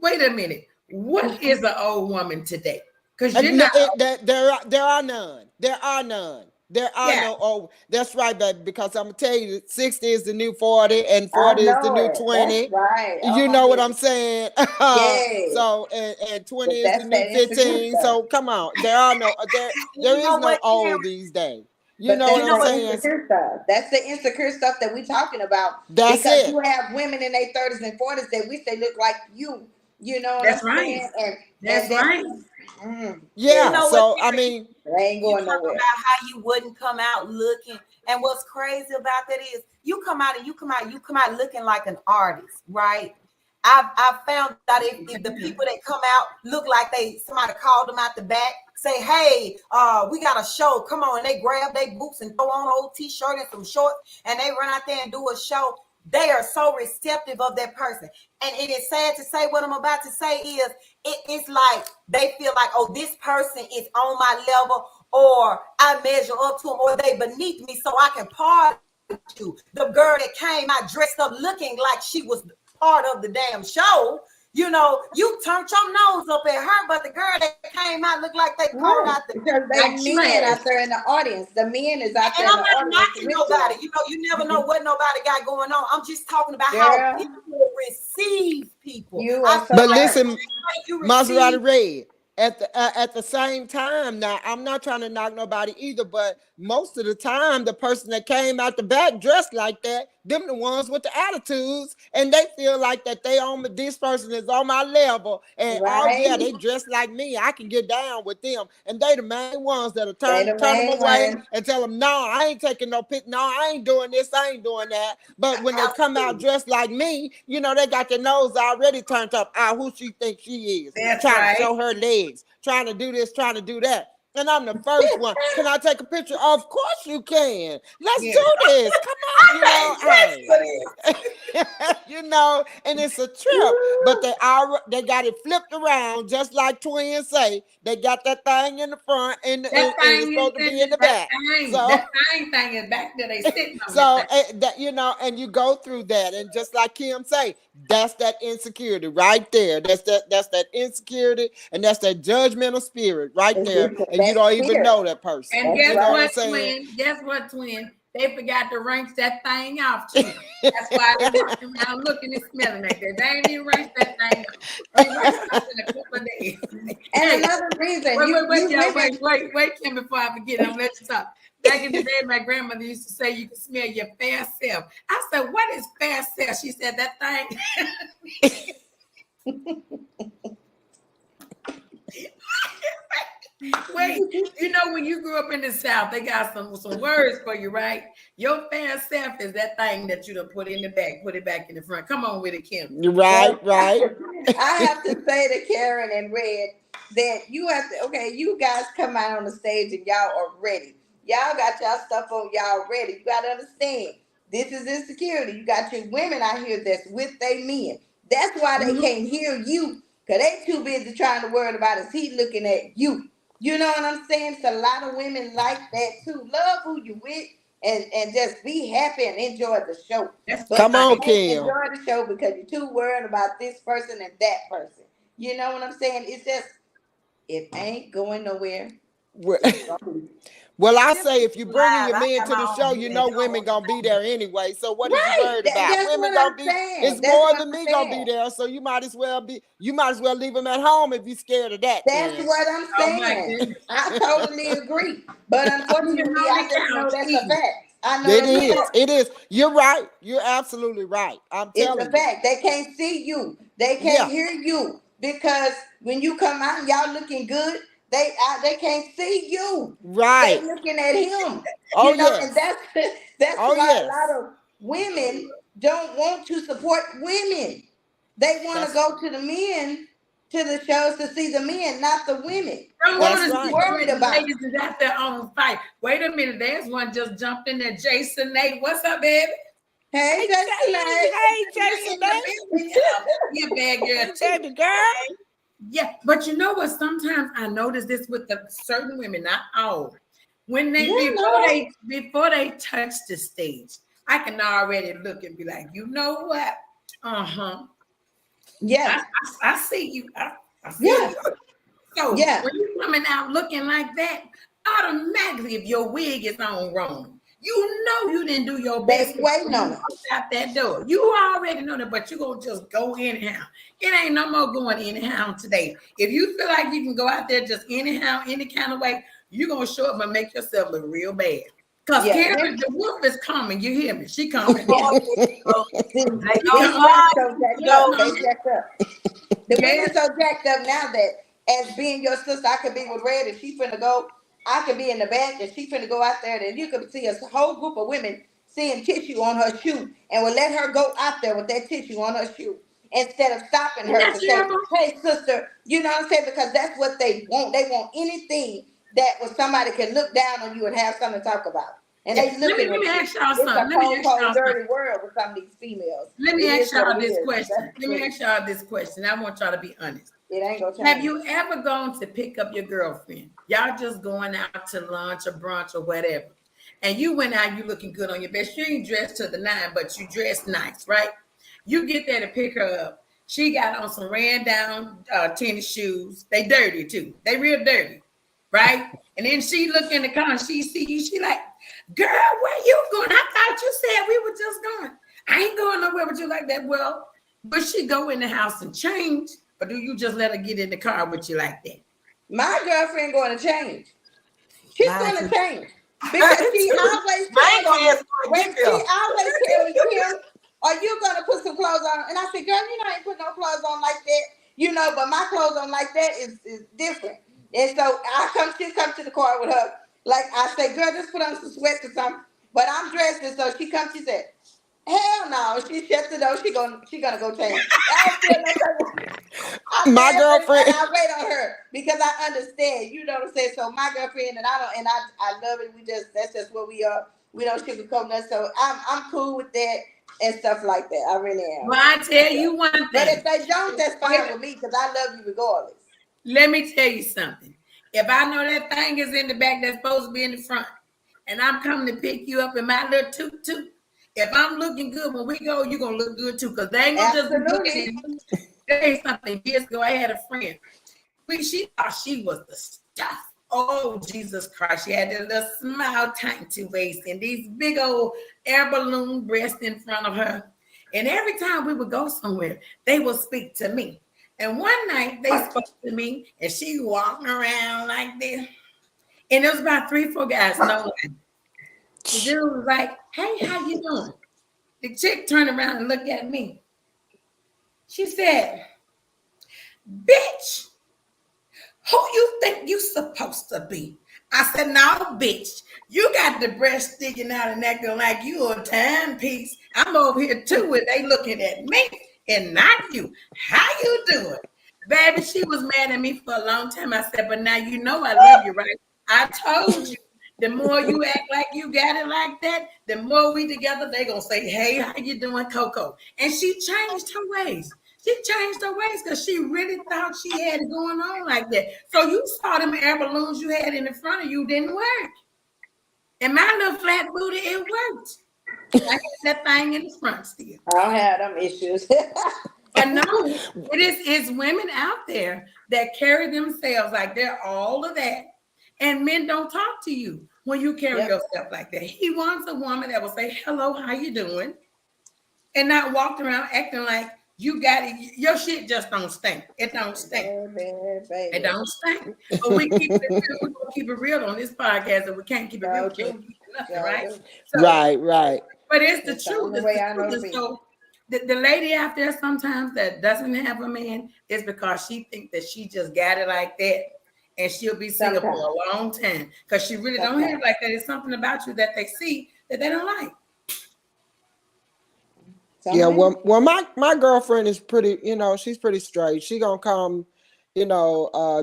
Wait a minute. What is an old woman today? Because you're not. There are none. There are none. There are no old. That's right, baby. Because I'm gonna tell you, 60 is the new 40, and 40 is the new 20. That's right. You know what I'm saying? Yes. So and 20 is the new 15. So come on, there are no there is no old these days. You know what I'm saying? That's the insecure stuff that we're talking about. That's because it. You have women in their 30s and 40s that wish they look like you You know what That's I'm right. saying? And That's that's right. Yeah. You know So what, I Terry? mean, it ain't You going talk nowhere. about how you wouldn't come out looking, and what's crazy about that is you come out looking like an artist, right? I've found out if the people that come out look like somebody called them out the back, say, hey, we got a show, come on, and they grab their boots and throw on an old t-shirt and some shorts, and they run out there and do a show. They are so receptive of that person. And it is sad to say what I'm about to say is it's like they feel like, oh, this person is on my level, or I measure up to them, or they beneath me, so I can party with you. The girl that came out dressed up looking like she was part of the damn show, you know, you turned your nose up at her, but the girl that came out looked like they called Right. out the Because they Like men trash. out there in the audience. The men is out and there in I'm the not audience knocking with nobody. them. You know, you never know what nobody got going on. I'm just talking about how Girl, people receive people. you I are feel so but like right. listen, the way you receive. Maserati Red. At the same time, now I'm not trying to knock nobody either, but most of the time, the person that came out the back dressed like that, them the ones with the attitudes, and they feel like that this person is on my level, and oh yeah, Right? they dress like me, I can get down with them, and they the main ones that'll They turn the them main away ones. and tell them, no, I ain't taking no pic, no, I ain't doing this, I ain't doing that. But when they come out dressed like me, you know, they got their nose already turned up. Ah, who she thinks she is? That's Trying to right. show her legs, trying to do this, trying to do that. And I'm the first one. Can I take a picture? Of course you can. Let's Yeah. do this. Come on, you know, Yes, hey. it is. You know, and it's a trip. But they got it flipped around, just like twins say. They got that thing in the front, and That it's thing is supposed to be in the back. So that thing is back there. They sitting on so that thing. that, you know, and you go through that, and just like Kim say, that's that insecurity right there. That's that insecurity, and that's that judgmental spirit right there, and you That don't even spirit. know that person. And That's You guess know right. what I'm what, saying? twin? Guess what, twin? They forgot to rinse that thing off too. That's why they're walking around looking and smelling like that. They ain't even rinsed that thing off. They rinsed it off in a couple of days. Hey, And another reason, wait, you y'all, women, wait, Kim, before I forget, I'm gonna let you talk. Back in the day, my grandmother used to say you can smell your fair self. I said, what is fair self? She said that thing. Wait, you know when you grew up in the South, they got some words for you, right? Your fair self is that thing that you done put in the back, put it back in the front. Come on with it, Kim. Right, right. I have to say to Karen and Red that you have to, okay, you guys come out on the stage and y'all are ready. Y'all got y'all stuff on, y'all ready. You got to understand, this is insecurity. You got your women out here that's with their men. That's why they can't hear you, because they too busy trying to worry about is he looking at you. You know what I'm saying? So a lot of women like that too. Love who you with, and just be happy and enjoy the show. That's But Come you on, right. can't Kim. enjoy the show because you're too worried about this person and that person. You know what I'm saying? It's just, it ain't going nowhere. Well, It's gonna be well, I This say is if you're bringing live. your I men got to the my show, own you business. know I don't women want to gonna be there anyway. So what is you right. worried about? That's Women what gonna I'm be. saying. It's That's more what than I'm me gonna be saying. there. So you might as well leave them at home if you're scared of that. That's Then what I'm Oh my saying. goodness. I totally agree. But You can unfortunately, only I just know count that's a eating. fact. I know it that's a is. fact. It is. You're right. You're absolutely right. I'm It's a telling you. fact. They can't see you. They can't Yeah. hear you because when you come out and y'all looking good, they can't see you. They Right. looking at him. Oh You know, and yes. that's Oh why a yes. lot of women don't want to support women. They want to That's go to the men to the shows to see the men, not the women. Don't What want that's are to you see right. the worried pretty about? ladies is out there on fight. Wait a minute, there's one just jumped in there. Jason Nate, what's up, baby? Hey, Jason, Hey, Jason. You bad girl Hey, too. baby girl. Yeah, but you know what? Sometimes I notice this with the certain women, not all. When they you know, before they touch the stage, I can already look and be like, you know what? Uh-huh. yeah, I see you. I see yeah, you. So yeah. when you're coming out looking like that, automatically, if your wig is on wrong, you know you didn't do your They best be waiting before you on it. walked out that door. You already know that, but you're going to just go anyhow. It ain't no more going anyhow today. If you feel like you can go out there just anyhow, any kind of way, you're going to show up and make yourself look real bad. Because Yeah, Karen, the wolf is coming. You hear me? She coming. yeah. Oh, See, they they gonna jacked up. go. They jacked up. The Yes. women so jacked up now that as being your sister, I could be with Red and she finna go. I could be in the back and she finna go out there. And you could see a whole group of women seeing tissue on her shoe and will let her go out there with that tissue on her shoe instead of stopping Isn't her that to say, terrible? "Hey, sister," you know what I'm saying? Because that's what they want. They want anything that was somebody can look down on you and have something to talk about. And Yeah. they looking Let me at you. ask y'all It's something. a Let me cold, ask y'all cold, something. dirty world with some of these females. Let It me ask is what y'all it this is. question. That's Let me true. ask y'all this question. I want y'all to be honest. It ain't gonna Have change. you ever gone to pick up your girlfriend? Y'all just going out to lunch or brunch or whatever. And you went out, you looking good on your best. You ain't dressed to the nine, but you dressed nice, right? You get there to pick her up. She got on some ran down tennis shoes. They dirty too. They real dirty, right? And then she look in the car and she see you. She like, girl, where you going? I thought you said we were just going. I ain't going nowhere with you like that. Well, but she go in the house and change, or do you just let her get in the car with you like that? My girlfriend going to change. She's Mine going too. to change because she always I ain't tells gonna me ask for a when she detail. always tell me, Kim, are you gonna put some clothes on? And I said, girl, you know I ain't put no clothes on like that, you know. But my clothes on like that is different. And so she comes to the car with her. Like I say, girl, just put on some sweats or something. But I'm dressed, and so she comes. She said, hell no. She shuts the door. She gonna go change. I don't feel no. I My laugh girlfriend. and I wait on her because I understand. You know what I'm saying? So my girlfriend and I don't, and I love it. That's just what we are. We don't sugarcoat nothing. So I'm cool with that and stuff like that. I really am. Well, I tell you one But thing. if they don't, that's fine with me because I love you regardless. Let me tell you something. If I know that thing is in the back that's supposed to be in the front, and I'm coming to pick you up in my little toot, if I'm looking good when we go, you're gonna look good too. Because they ain't gonna just be looking at Absolutely. you. There ain't something. Years ago, I had a friend. She thought she was the stuff. Oh, Jesus Christ. She had this little small tiny waist and these big old air balloon breasts in front of her. And every time we would go somewhere, they would speak to me. And one night they spoke to me and she walking around like this. And it was about 3, 4 guys. No lie. The dude was like, hey, how you doing? The chick turned around and looked at me. She said, bitch, who you think you supposed to be? I said, no, bitch. You got the breast sticking out and acting like you a timepiece. I'm over here too, and they looking at me and not you. How you doing? Baby, she was mad at me for a long time. I said, but now you know I love you, right? I told you. The more you act like you got it like that, the more we together, they gonna say, hey, how you doing, Coco? And she changed her ways. She changed her ways because she really thought she had it going on like that. So you saw them air balloons you had in the front of you didn't work. And my little flat booty, it worked. I got that thing in the front still. I don't have them issues. But no, it's women out there that carry themselves like they're all of that. And men don't talk to you when you carry yourself like that. He wants a woman that will say, hello, how you doing? And not walk around acting like you got it. Your shit just don't stink. It don't stink. Baby. It don't stink. But we keep it real. We're gonna keep it real on this podcast, and we can't keep it real. We can't keep it nothing, right? So, Right. but it's the That's the truth. only It's way the I know truth. to be. So the lady out there sometimes that doesn't have a man is because she thinks that she just got it like that, and she'll be single for a long time because she really don't have like that. It's something about you that they see that they don't like. Yeah, well, my girlfriend is pretty, she's pretty straight. She gonna come,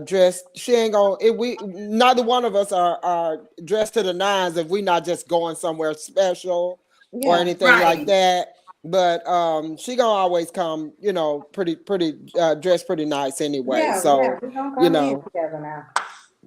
dressed. She ain't gonna. If we neither one of us are dressed to the nines if we not just going somewhere special or anything like that. But she gonna always come, pretty dressed pretty nice anyway. So we gonna come in together now.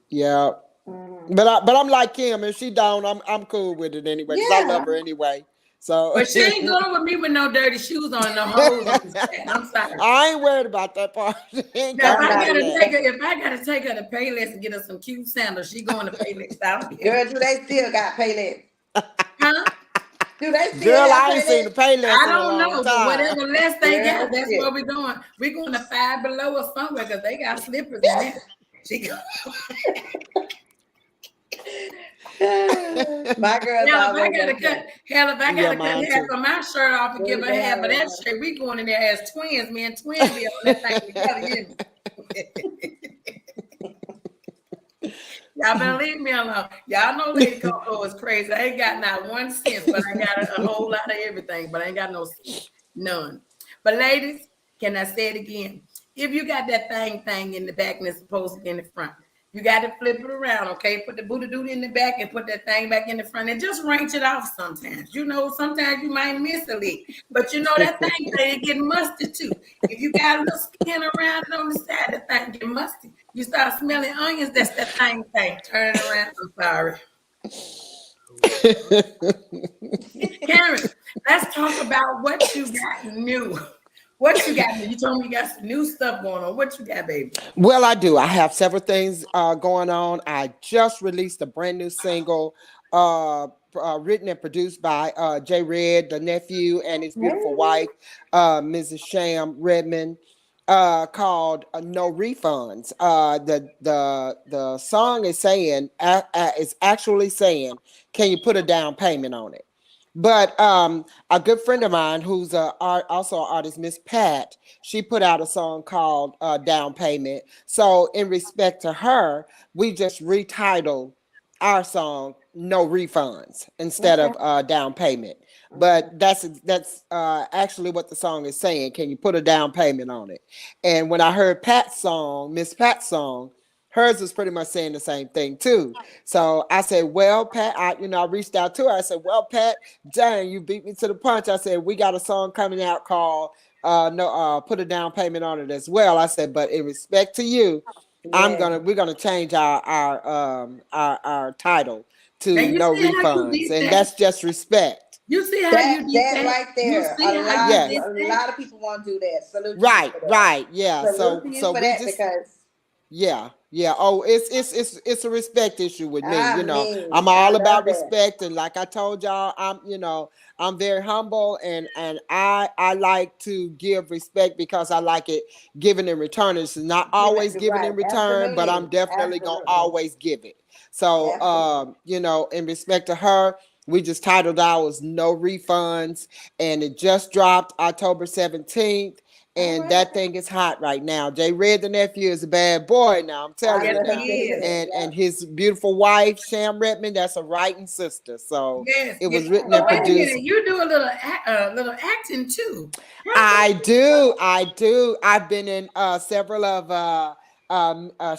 Yeah. Mm-hmm. But I'm like Kim. If she don't, I'm cool with it anyway because I love her anyway. So, but she ain't going with me with no dirty shoes on, no holes on the sand. I'm sorry. I ain't worried about that part. Now, if I gotta take her to Payless and get her some cute sandals, she going to Payless. Girl, do they still got Payless? Huh? Do they still Girl, have I ain't seen the Payless I in a don't long know, time. but whatever less they got, that's where we're going. We're going to Five Below or somewhere because they got slippers in there. She go. My girl's Hell, if I always gotta on cut, point. hell, if I Yeah, gotta cut mine half too. of my shirt off and give Where's her the half of that hell? shirt, we going in there as twins. Me and twin be on that thing together. You Y'all better leave me alone. Y'all know Lady Coco is crazy. I ain't got not 1 cent, but I got a whole lot of everything, but I ain't got no cent. None. But ladies, can I say it again? If you got that thing in the back and it's supposed to be in the front, you got to flip it around, okay? Put the booty doody in the back and put that thing back in the front and just wrench it off sometimes. You know, sometimes you might miss a lick, but you know that thing get musty too. If you got a little skin around it on the side, that thing get musty. You start smelling onions, that's that thing. Turn it around. I'm sorry. Karen, let's talk about what you got new. What you got new? You told me you got some new stuff going on. What you got, baby? Well, I do. I have several things going on. I just released a brand new single, written and produced by Jay Red, the nephew, and his beautiful wife, Mrs. Sham Redmond, called "No Refunds." The song is saying, is actually saying, "Can you put a down payment on it?" But a good friend of mine, who's also an artist, Miss Pat, she put out a song called Down Payment. So, in respect to her, we just retitled our song No Refunds instead Okay. of Down Payment. Okay. But that's actually what the song is saying. Can you put a down payment on it? And when I heard Pat's song, Miss Pat's song, hers was pretty much saying the same thing too. So I said, well, Pat, I reached out to her. I said, well, Pat, dang, you beat me to the punch. I said, we got a song coming out called no put a down payment on it as well. I said, but in respect to you, Yeah. we're gonna change our title Now to you no see how you refunds, did and that. that's just respect. You see how That you did that that. right You there. see how you did Yes, A that. lot of people want to do that. Salute to you right, for that. right, yeah. Salute So to you so for we that just because yeah, yeah. Oh, it's a respect issue with me. I'm I all love about that. respect, and like I told y'all, I'm very humble, and I like to give respect because I like it given in return. It's not Give always it given right. in return, but I'm Absolutely. definitely gonna Absolutely. always give it. So, Absolutely. in respect to her, we just titled ours "No Refunds," and it just dropped October 17th, All and right. that thing is hot right now. Jay Red, the nephew, is a bad boy now. I'm I telling Yes, you love he now. to hear is. that. And Yeah. his beautiful wife, Sham Redmond, that's a writing sister. So Yes, it yes. was written So and All wait a right. produced. minute. You do a little acting too. How come? I do. I do. I've been in several of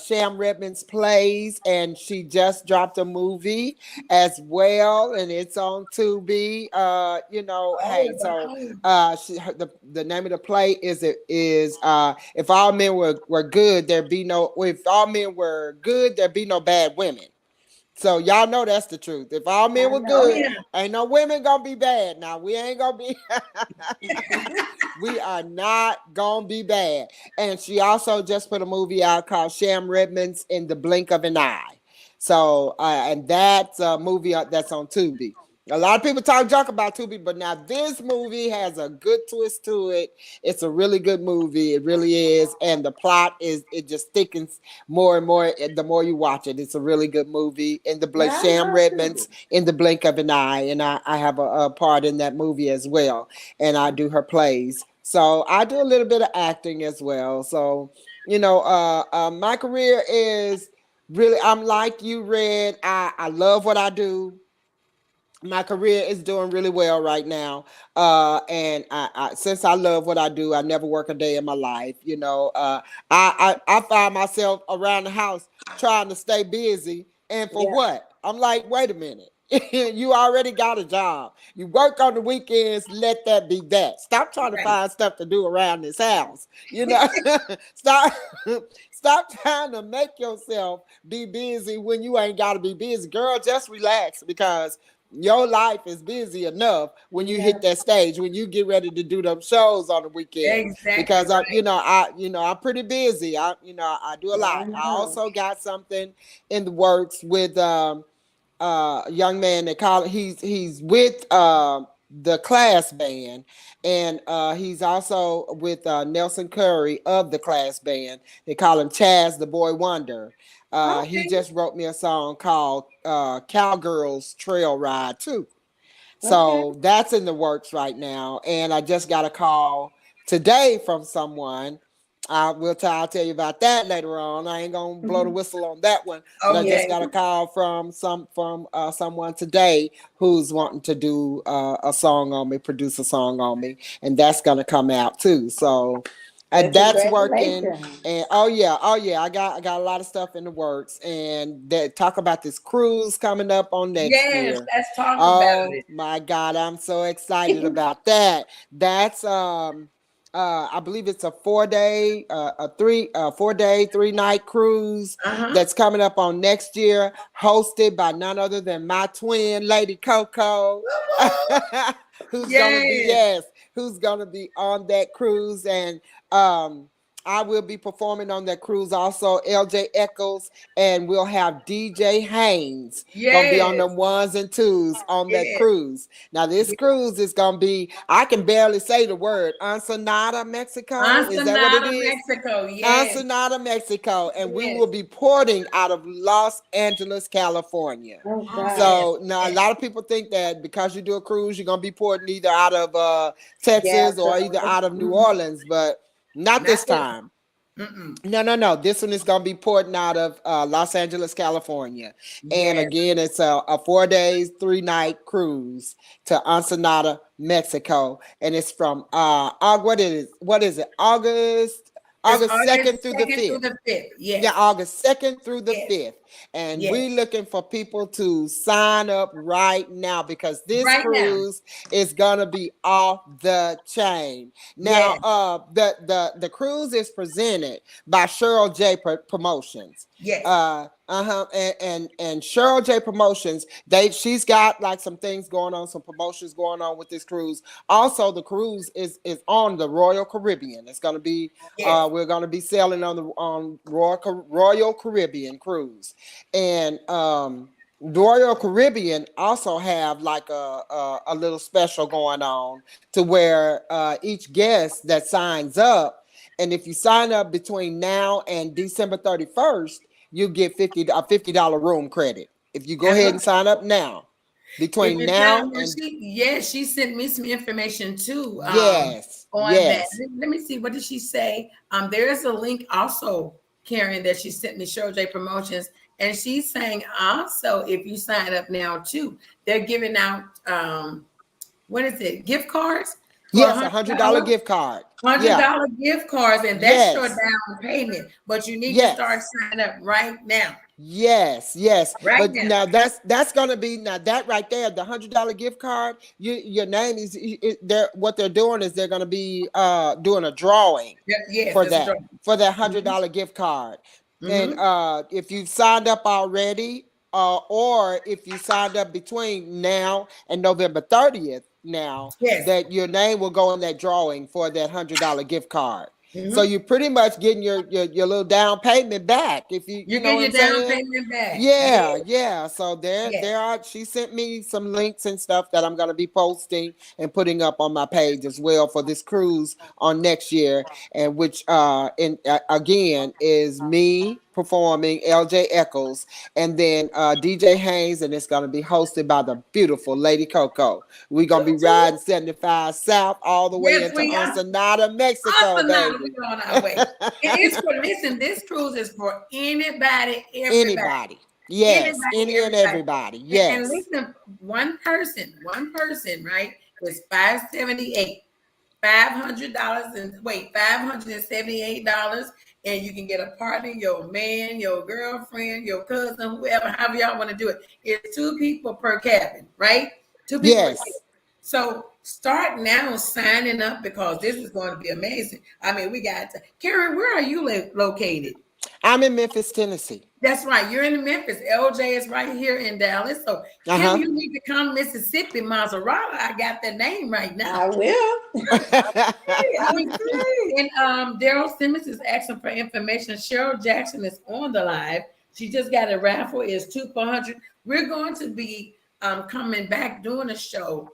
Sham Redmond's plays, and she just dropped a movie as well, and it's on Tubi. Oh, Hey, so wow. the name of the play is if all men were good, there be no. If all men were good, there be no bad women. So y'all know that's the truth. If all men I were Oh know good, yeah. it. ain't no women gonna be bad. Now we ain't gonna be. We are not gonna be bad. And she also just put a movie out called Sham Redmond's in the Blink of an Eye. So and that's a movie that's on Tubi. A lot of people talk junk about Tubi, but now this movie has a good twist to it. It's a really good movie. It really is. And the plot it just thickens more and more the more you watch it. It's a really good movie. In the Yeah, Blink, I Sham love to. Redmond's in the Blink of an Eye. And I have a part in that movie as well. And I do her plays. So I do a little bit of acting as well. So, my career is really, I'm like you, Red. I love what I do. My career is doing really well right now, and since I love what I do, I never work a day in my life. I find myself around the house trying to stay busy, and for Yeah. what? I'm like, wait a minute. You already got a job. You work on the weekends. Let that be that. Stop trying to Right. find stuff to do around this house. Stop, stop trying to make yourself be busy when you ain't got to be busy, girl. Just relax because your life is busy enough when you Yeah. hit that stage, when you get ready to do them shows on the weekend. Exactly Because right. I'm pretty busy. I do a I lot. I know. also got something in the works with a young man that call he's with the Class Band, and he's also with Nelson Curry of the Class Band. They call him Chaz the Boy Wonder. He Okay. just wrote me a song called Cowgirls Trail Ride too. Okay. So that's in the works right now. And I just got a call today from someone. I'll tell you about that later on. I ain't gonna blow the Mhm. whistle on that one, but I just Okay. got a call from someone today who's wanting to do a song on me, produce a song on me, and that's gonna come out too. So Well, that's working. congratulations. And oh yeah, I got a lot of stuff in the works, and that talk about this cruise coming up on next Yes, year. let's talk about Oh it. my God, I'm so excited about that. That's I believe it's a 4 day, 4 day, 3 night cruise Uh-huh. that's coming up on next year, hosted by none other than my twin, Lady Coco, who's gonna be Yes. yes, who's gonna be on that cruise, and um I will be performing on that cruise also. LJ Eccles, and we'll have DJ Haynes gonna be on Yes. them ones and twos on that Yes. cruise. Now this cruise is gonna be, I can barely say the word, Ensenada, Mexico. Is that what it Ensenada, is? Mexico. Yes. Ensenada, Mexico, and we Yes. will be porting out of Los Angeles, California. Oh God. Yes. So now a Yes. lot of people think that because you do a cruise, you're gonna be porting either out of Texas or either Gotcha. out of New Mhm. Orleans, but not Not this this. time. Mm-mm. No. This one is going to be porting out of Los Angeles, California. And Yes. again, it's a 4 days, 3 night cruise to Ensenada, Mexico. And it's from what is it? It's August August 2nd through the 2nd through 5th. the 5th. Yeah, Yes. August 2nd through the Yes. 5th. And Yes. we looking for people to sign up right now because this Right now. cruise is gonna be off the chain. Now, Yes. the cruise is presented by Cheryl J Promotions. Yes. And Cheryl J Promotions, she's got like some things going on, some promotions going on with this cruise. Also, the cruise is on the Royal Caribbean. It's gonna be Yes. we're gonna be sailing on Royal Caribbean cruise, and Royal Caribbean also have like a little special going on to where each guest that signs up, and if you sign up between now and December 31st, you get $50 room credit. If you go That's ahead what. and sign up now, If between you now tell me, and she sent me some information too. yes, On that. yes, Let me see. What did she say? There is a link also, Karen, that she sent me, Show J Promotions, and she's saying also if you sign up now too, they're giving out what is it? Gift cards for yes, $100. $100 gift card. hundred Yeah, dollar gift cards, and that's your yes, down payment. But you need to start yes. signing up right now. Yes. Right But now. now that's gonna be now that right there, the $100 gift card. Your name is they're what they're doing is they're gonna be doing a drawing Yes, for it's a that draw. for that hundred Hmm. dollar gift card. And Hmm. if you've signed up already, or if you signed up between now and November 30th, now Yes. that your name will go in that drawing for that $100 gift card. So Hmm. you're pretty much getting your little down payment back if you You know get what your I'm down saying. payment back. Yes. Yeah. So Yes. there are. She sent me some links and stuff that I'm gonna be posting and putting up on my page as well for this cruise on next year, and which again is me performing LJ Eccles, and then DJ Haynes, and it's gonna be hosted by the beautiful Lady Coco. We're gonna be riding 75 South all the way Yes, into we are. Ensenada, Mexico, Awesome. Now baby. we're on our way. And it's for listen. This cruise is for anybody, everybody, Anybody. Yes, anybody, any and everybody. everybody. And Yes. listen, one person, right, is 578. $500 and wait, $578, and you can get a partner, your man, your girlfriend, your cousin, whoever, however y'all want to do it. It's two people per cabin, right? Two people per cabin. Yes. So start now signing up because this is going to be amazing. I mean, we got to, Karen, where are you located? I'm in Memphis, Tennessee. That's right. You're in Memphis. LJ is right here in Dallas. So, Kim, Uh-huh. you need to come to Mississippi, Maserati. I got the name right now. I will. And Daryl Simmons is asking for information. Cheryl Jackson is on the live. She just got a raffle. It's 2 for 100. We're going to be coming back doing a show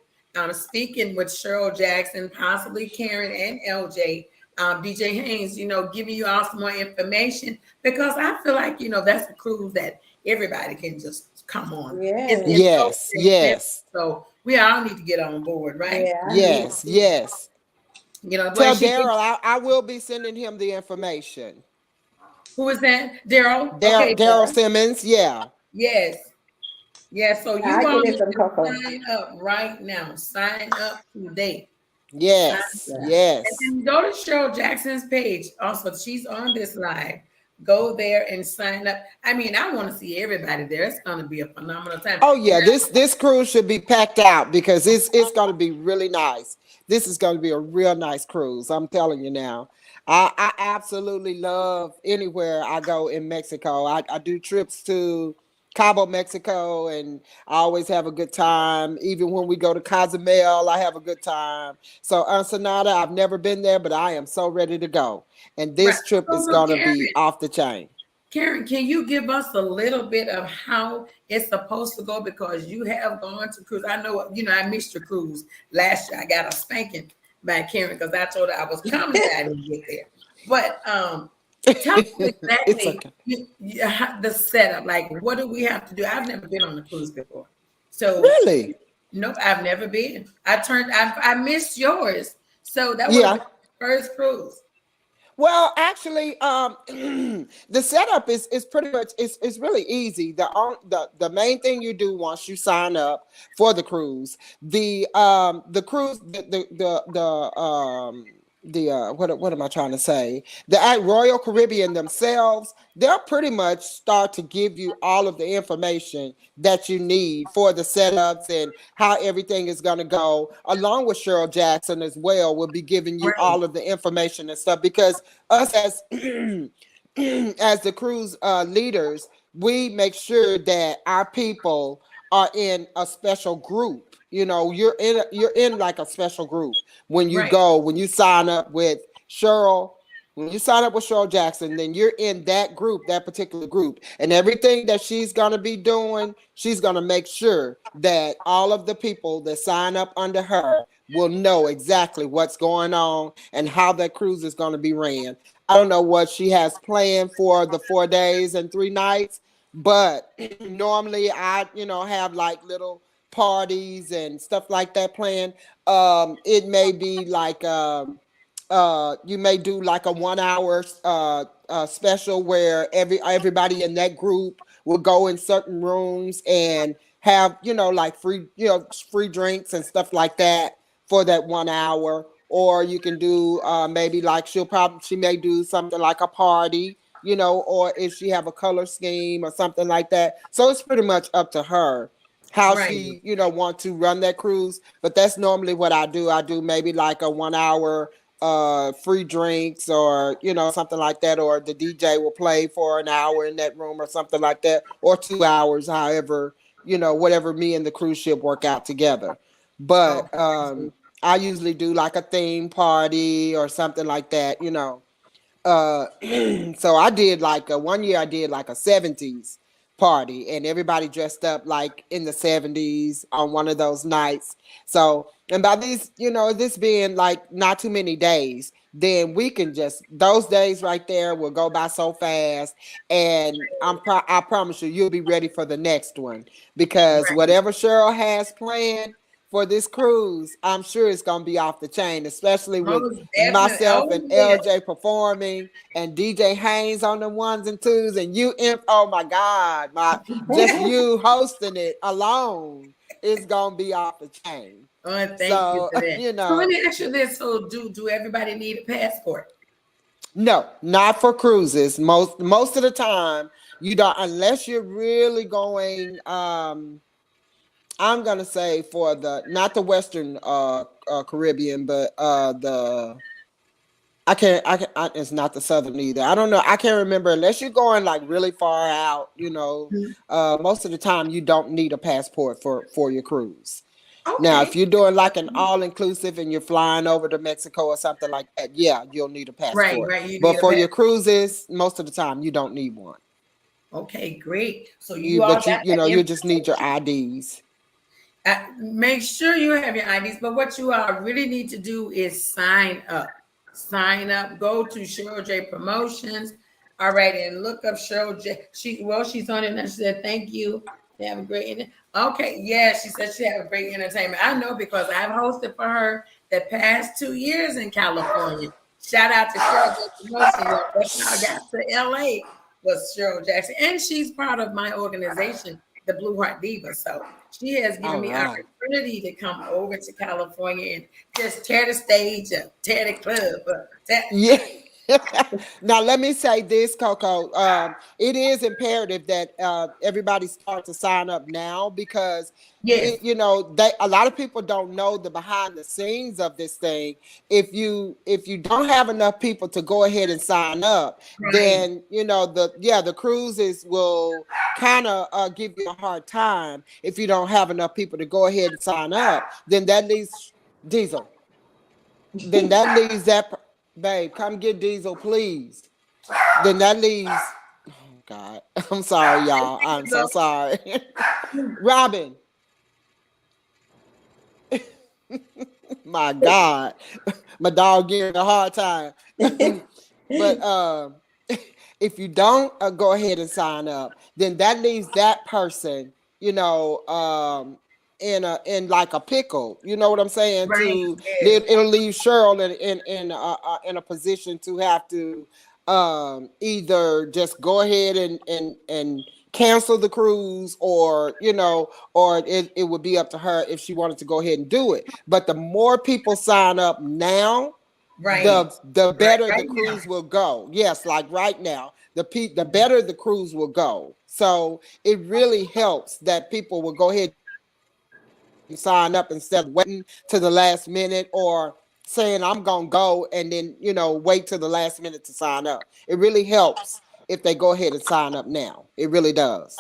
speaking with Cheryl Jackson, possibly Karen and LJ, DJ Haynes, giving you all some more information because I feel like, that's a cruise that everybody can just come on. Yes. It's so Yes, inexpensive. yes, So we all need to get on board, right? Yeah, I need yes, to. yes. But Tell she Daryl I will be sending him the information. who is that? Daryl? Okay, Daryl Simmons, yeah. yes. Yeah, so Yeah, I you all get need it from to Coco. sign up right now. Sign up today. Sign Yes, up. Yeah. And yes. then go to Cheryl Jackson's page. Also, she's on this live. Go there and sign up. I mean, I want to see everybody there. It's going to be a phenomenal time. Oh yeah, this cruise should be packed out because it's going to be really nice. This is going to be a real nice cruise. I'm telling you now. I absolutely love anywhere I go in Mexico. I do trips to Cabo, Mexico, and I always have a good time. Even when we go to Cozumel, I have a good time. So Ensenada, I've never been there, but I am so ready to go. And Right. this trip is So, going to be off the chain. Karen, can you give us a little bit of how it's supposed to go? Because you have gone to cruise. I know, I missed your cruise last year. I got a spanking by Karen because I told her I was coming. I didn't get there. But tell me It's exactly okay. the setup. Like, what do we have to do? I've never been on a cruise before. So, Really? nope, I've never been. I missed yours. So that was Yeah. the first cruise. Well, actually, the setup is pretty much it's really easy. The main thing you do once you sign up for the cruise what am I trying to say? The Royal Caribbean themselves, they'll pretty much start to give you all of the information that you need for the setups and how everything is going to go, along with Cheryl Jackson as well. Will be giving you Right, all of the information and stuff because us as as the cruise leaders, we make sure that our people are in a special group. You're in like a special group right, when you sign up with Cheryl. When you sign up with Cheryl Jackson, then you're in that group, that particular group, and everything that she's gonna be doing, she's gonna make sure that all of the people that sign up under her will know exactly what's going on and how that cruise is going to be ran. I don't know what she has planned for the 4 days and 3 nights, but normally I, have like little parties and stuff like that planned. It may be like you may do like a 1 hour special where everybody in that group will go in certain rooms and have like free drinks and stuff like that for that 1 hour. Or you can do maybe like she may do something like a party, or if she have a color scheme or something like that. So it's pretty much up to her how right. she want to run that cruise. But that's normally what I do. I do maybe like a 1 hour free drinks or something like that, or the DJ will play for an hour in that room or something like that, or 2 hours, however whatever me and the cruise ship work out together. But Okay. I usually do like a theme party or something like that. So I did like one year I did like a 70s party and everybody dressed up like in the 70s on one of those nights. So, and by these, this being like not too many days, then we can just those days right there will go by so fast, and I promise you'll be ready for the next one because Right. whatever Cheryl has planned for this cruise, I'm sure it's gonna be off the chain, especially with Most definitely. myself Oh, and yes. LJ performing and DJ Haynes on the ones and twos and oh my God, just you hosting it alone is gonna be off the chain. Oh, thank you So, for that. So let me ask you this: so do everybody need a passport? no, not for cruises. Most of the time, you don't, unless you're really going. I'm gonna say for the not the Western Caribbean, but the it's not the Southern either. I don't know. I can't remember unless you're going like really far out. Mhm. Most of the time you don't need a passport for your cruise. Now, if Okay. you're doing like an all inclusive and you're flying over to Mexico or something like that, yeah, you'll need a Right, passport. right. You need But a for your passport. cruises, most of the time you don't need one. Okay, great. So You you all but got you that you just need your information. IDs. Make sure you have your IDs, but what you really need to do is sign up. Sign up. Go to Cheryl J Promotions. All right, and look up Cheryl J. She's on it now. She said, "Thank you. They have a great." Okay, yeah, she said she had a great entertainment. I know because I've hosted for her the past 2 years in California. Shout out to Cheryl J Promotions. That's how I got to LA was Cheryl Jackson, and she's part of my organization, the Blue Heart Diva. So she has given All me right. opportunity to come over to California and just tear the stage up, tear the club up. Yeah. Now let me say this, Coco. It is imperative that everybody start to sign up now because Yes, a lot of people don't know the behind the scenes of this thing. If you don't have enough people to go ahead and sign up, right. then the cruises will kind of give you a hard time if you don't have enough people to go ahead and sign up. Then that leaves Diesel. Then that leaves that babe, come get Diesel, please. Then that leaves oh God. I'm sorry, y'all. I'm so sorry. Robin. My God. My dog giving a hard time. But if you don't go ahead and sign up, then that leaves that person, in like a pickle. You know what I'm saying? Right. Yes. It'll leave Cheryl in a position to have to either just go ahead and cancel the cruise, or it would be up to her if she wanted to go ahead and do it. But the more people sign up now, Right. the better the Right now. cruise will go. Yes, like right now, the better the cruise will go. So it really helps that people will go ahead and sign up instead of waiting to the last minute, or saying I'm gonna go and then wait till the last minute to sign up. It really helps if they go ahead and sign up now. It really does.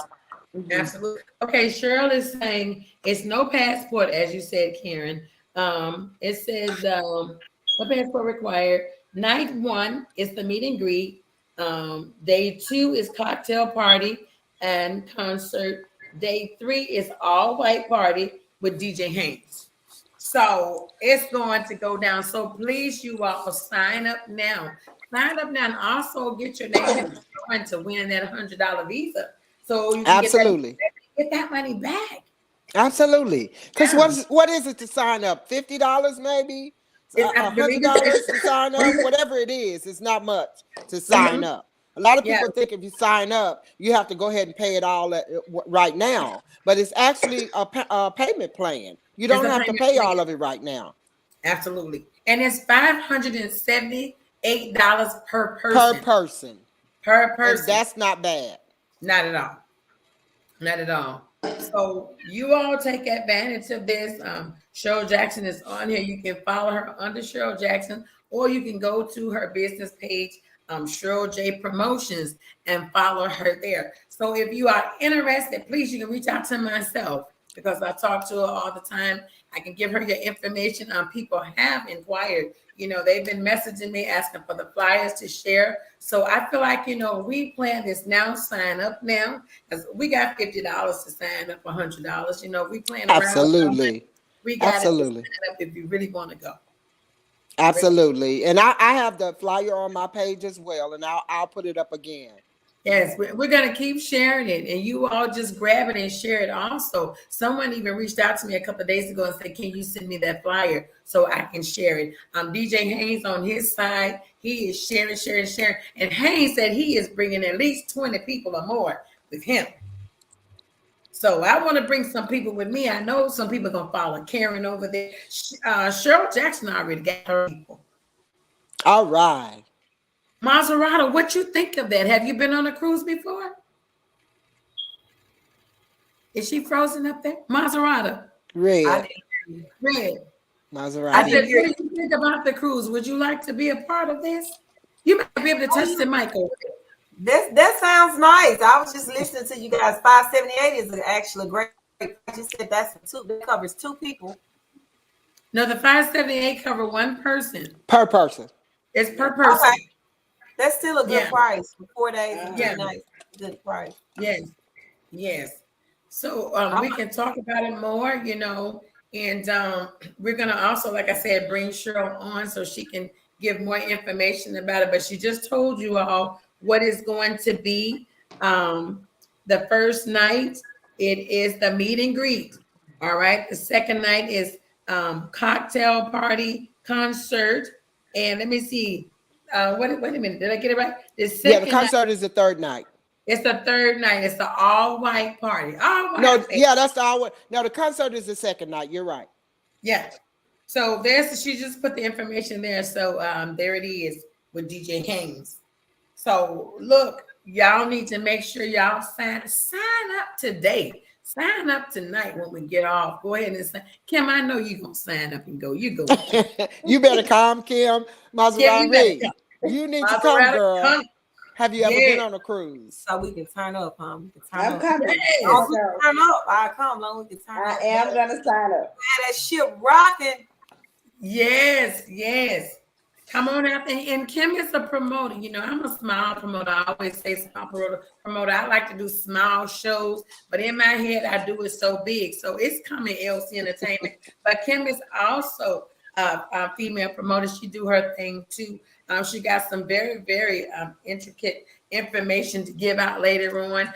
Absolutely. Okay, Cheryl is saying it's no passport, as you said, Karen. It says no passport required. Night one is the meet and greet. Day two is cocktail party and concert. Day three is all white party with DJ Haynes. So it's going to go down. So please, you all sign up now. Sign up now and also get your name in the drawing to win that $100 visa. So you can Absolutely. get that money back. Absolutely. Because Yeah. what is it to sign up? $50 maybe? I believe $100 to sign up? Whatever it is, it's not much to sign up. A lot of Yeah. people think if you sign up, you have to go ahead and pay it all right now. But it's actually a payment plan. You It's don't a have to payment pay plan. all of it right now. Absolutely. And it's $578 per Per person. person. Per And person. that's not bad. Not at all. Not at all. So you all take advantage of this. Cheryl Jackson is on here. You can follow her under Cheryl Jackson, or you can go to her business page, Cheryl J Promotions, and follow her there. So if you are interested, please, you can reach out to myself because I talk to her all the time. I can give her your information. People have inquired. They've been messaging me asking for the flyers to share. So I feel like, we plan this now, sign up now, because we got $50 to sign up, $100. We plan around. Absolutely. We got it to Absolutely. sign up if you really want to go. Absolutely. And I have the flyer on my page as well, and I'll put it up again. Yes, we're going to keep sharing it, and you all just grab it and share it also. Someone even reached out to me a couple of days ago and said, can you send me that flyer so I can share it? DJ Haynes on his side, he is sharing. And Haynes said he is bringing at least 20 people or more with him. So I want to bring some people with me. I know some people are going to follow Karen over there. Cheryl Jackson already got her people. All right. Maserati, what you think of that? Have you been on a cruise before? Is she frozen up there? Maserati. Red. Red. Maserati. I said, what do you think about the cruise? Would you like to be a part of this? You might be able to touch the mic over there. That sounds nice. I was just listening to you guys. 578 is actually great. You said that covers two people. No, the 578 cover one person. Per person. It's per person. Okay. That's still a good price for 4 days. Nice. Good price. Yes. So we can talk about it more, and we're gonna also, like I said, bring Cheryl on so she can give more information about it. But she just told you all what is going to be the first night. It is the meet and greet. All right. The second night is cocktail party concert. And let me see. Wait a minute. Did I get it right? The Yeah, the second night. concert is the third night. It's the third night. It's the all white party. All No, white. yeah, that's the hour. No, the concert is the second night. You're right. Yeah. So she just put the information there. So there it is with DJ Haynes. So look, y'all need to make sure y'all sign up today. Sign up tonight when we get off. Go ahead and sign. Kim, I know you're gonna sign up and go. You go. You better come, Kim. Maserati. Kim, You need to come, girl. Come. Have you ever been on a cruise? So we can turn up, huh? We can turn I'm up. coming. Yes. Long as we can turn up. I come. Long as we can turn I up. am gonna sign up. Man, that ship rocking. Yes. Come on out there. And Kim is a promoter. I'm a small promoter. I always say small promoter. I like to do small shows, but in my head, I do it so big. So it's coming, LC Entertainment. But Kim is also a female promoter. She do her thing too. She got some very, very intricate information to give out later on.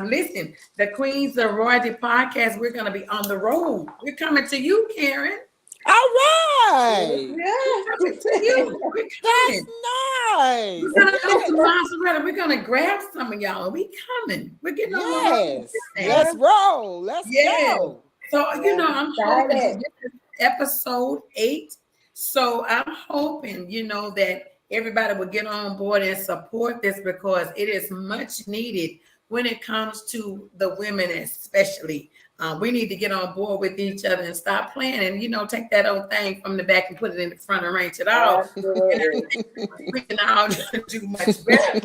Listen, the Queens of Royalty podcast, we're going to be on the road. We're coming to you, Karen. All right. We're coming to you. We're coming. That's nice. We're going to go to Mozzarella. We're going to grab some of y'all. We coming. We're getting on the road. Let's roll. Let's go. So, I'm hoping this is episode 8. So I'm hoping, that everybody will get on board and support this because it is much needed when it comes to the women, especially. We need to get on board with each other and stop playing and, take that old thing from the back and put it in the front and range it off. We can all do much better.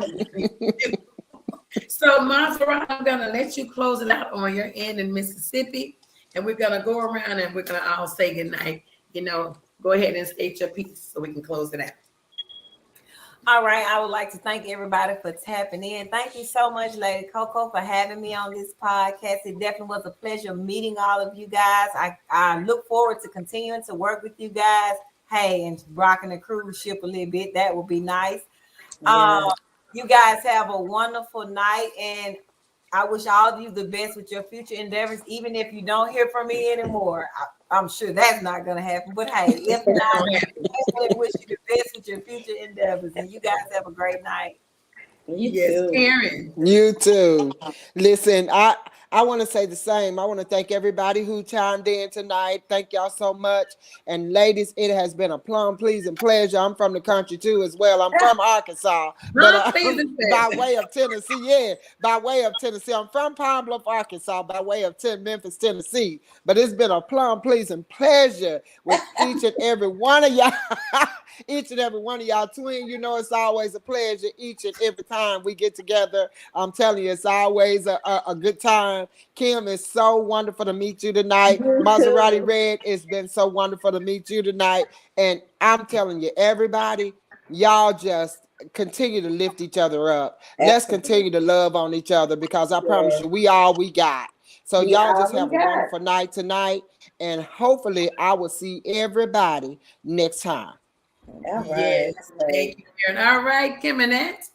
So, Maserati, I'm going to let you close it out on your end in Mississippi. And we're going to go around and we're going to all say goodnight. Go ahead and state your piece so we can close it out. All right. I would like to thank everybody for tapping in. Thank you so much, Lady Coco, for having me on this podcast. It definitely was a pleasure meeting all of you guys. I look forward to continuing to work with you guys. Hey, and rocking the cruise ship a little bit. That would be nice. Yeah. You guys have a wonderful night, and I wish all of you the best with your future endeavors, even if you don't hear from me anymore. I'm sure that's not going to happen, but hey, if not, I wish you the best with your future endeavors, and you guys have a great night. You too. Karen. You too. Listen, I want to say the same. I want to thank everybody who chimed in tonight. Thank y'all so much. And ladies, it has been a plum pleasing pleasure. I'm from the country too as well. I'm from Arkansas, but by way of Tennessee. Yeah, by way of Tennessee. I'm from Pine Bluff, Arkansas, by way of Memphis, Tennessee. But it's been a plum pleasing pleasure with each and every one of y'all. Each and every one of y'all twin, it's always a pleasure each and every time we get together. I'm telling you, it's always a good time. Kim, it's so wonderful to meet you tonight. Maserati Red, it's been so wonderful to meet you tonight. And I'm telling you, everybody, y'all just continue to lift each other up. Let's continue to love on each other because I promise you, we got. So y'all just have a wonderful night tonight. And hopefully I will see everybody next time. All right. Yes. Thank you, Karen. All right, Kim and Annette.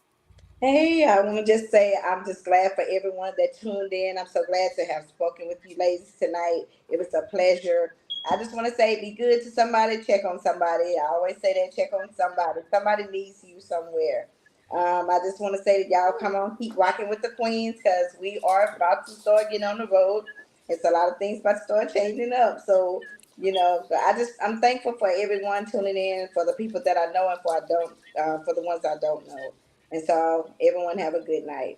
Hey, I want to just say I'm just glad for everyone that tuned in. I'm so glad to have spoken with you ladies tonight. It was a pleasure. I just want to say be good to somebody, check on somebody. I always say that, check on somebody. Somebody needs you somewhere. I just want to say that y'all come on, keep rocking with the queens because we are about to start getting on the road. It's a lot of things about to start changing up. So I'm thankful for everyone tuning in, for the people that I know and for the ones I don't know. And so everyone have a good night.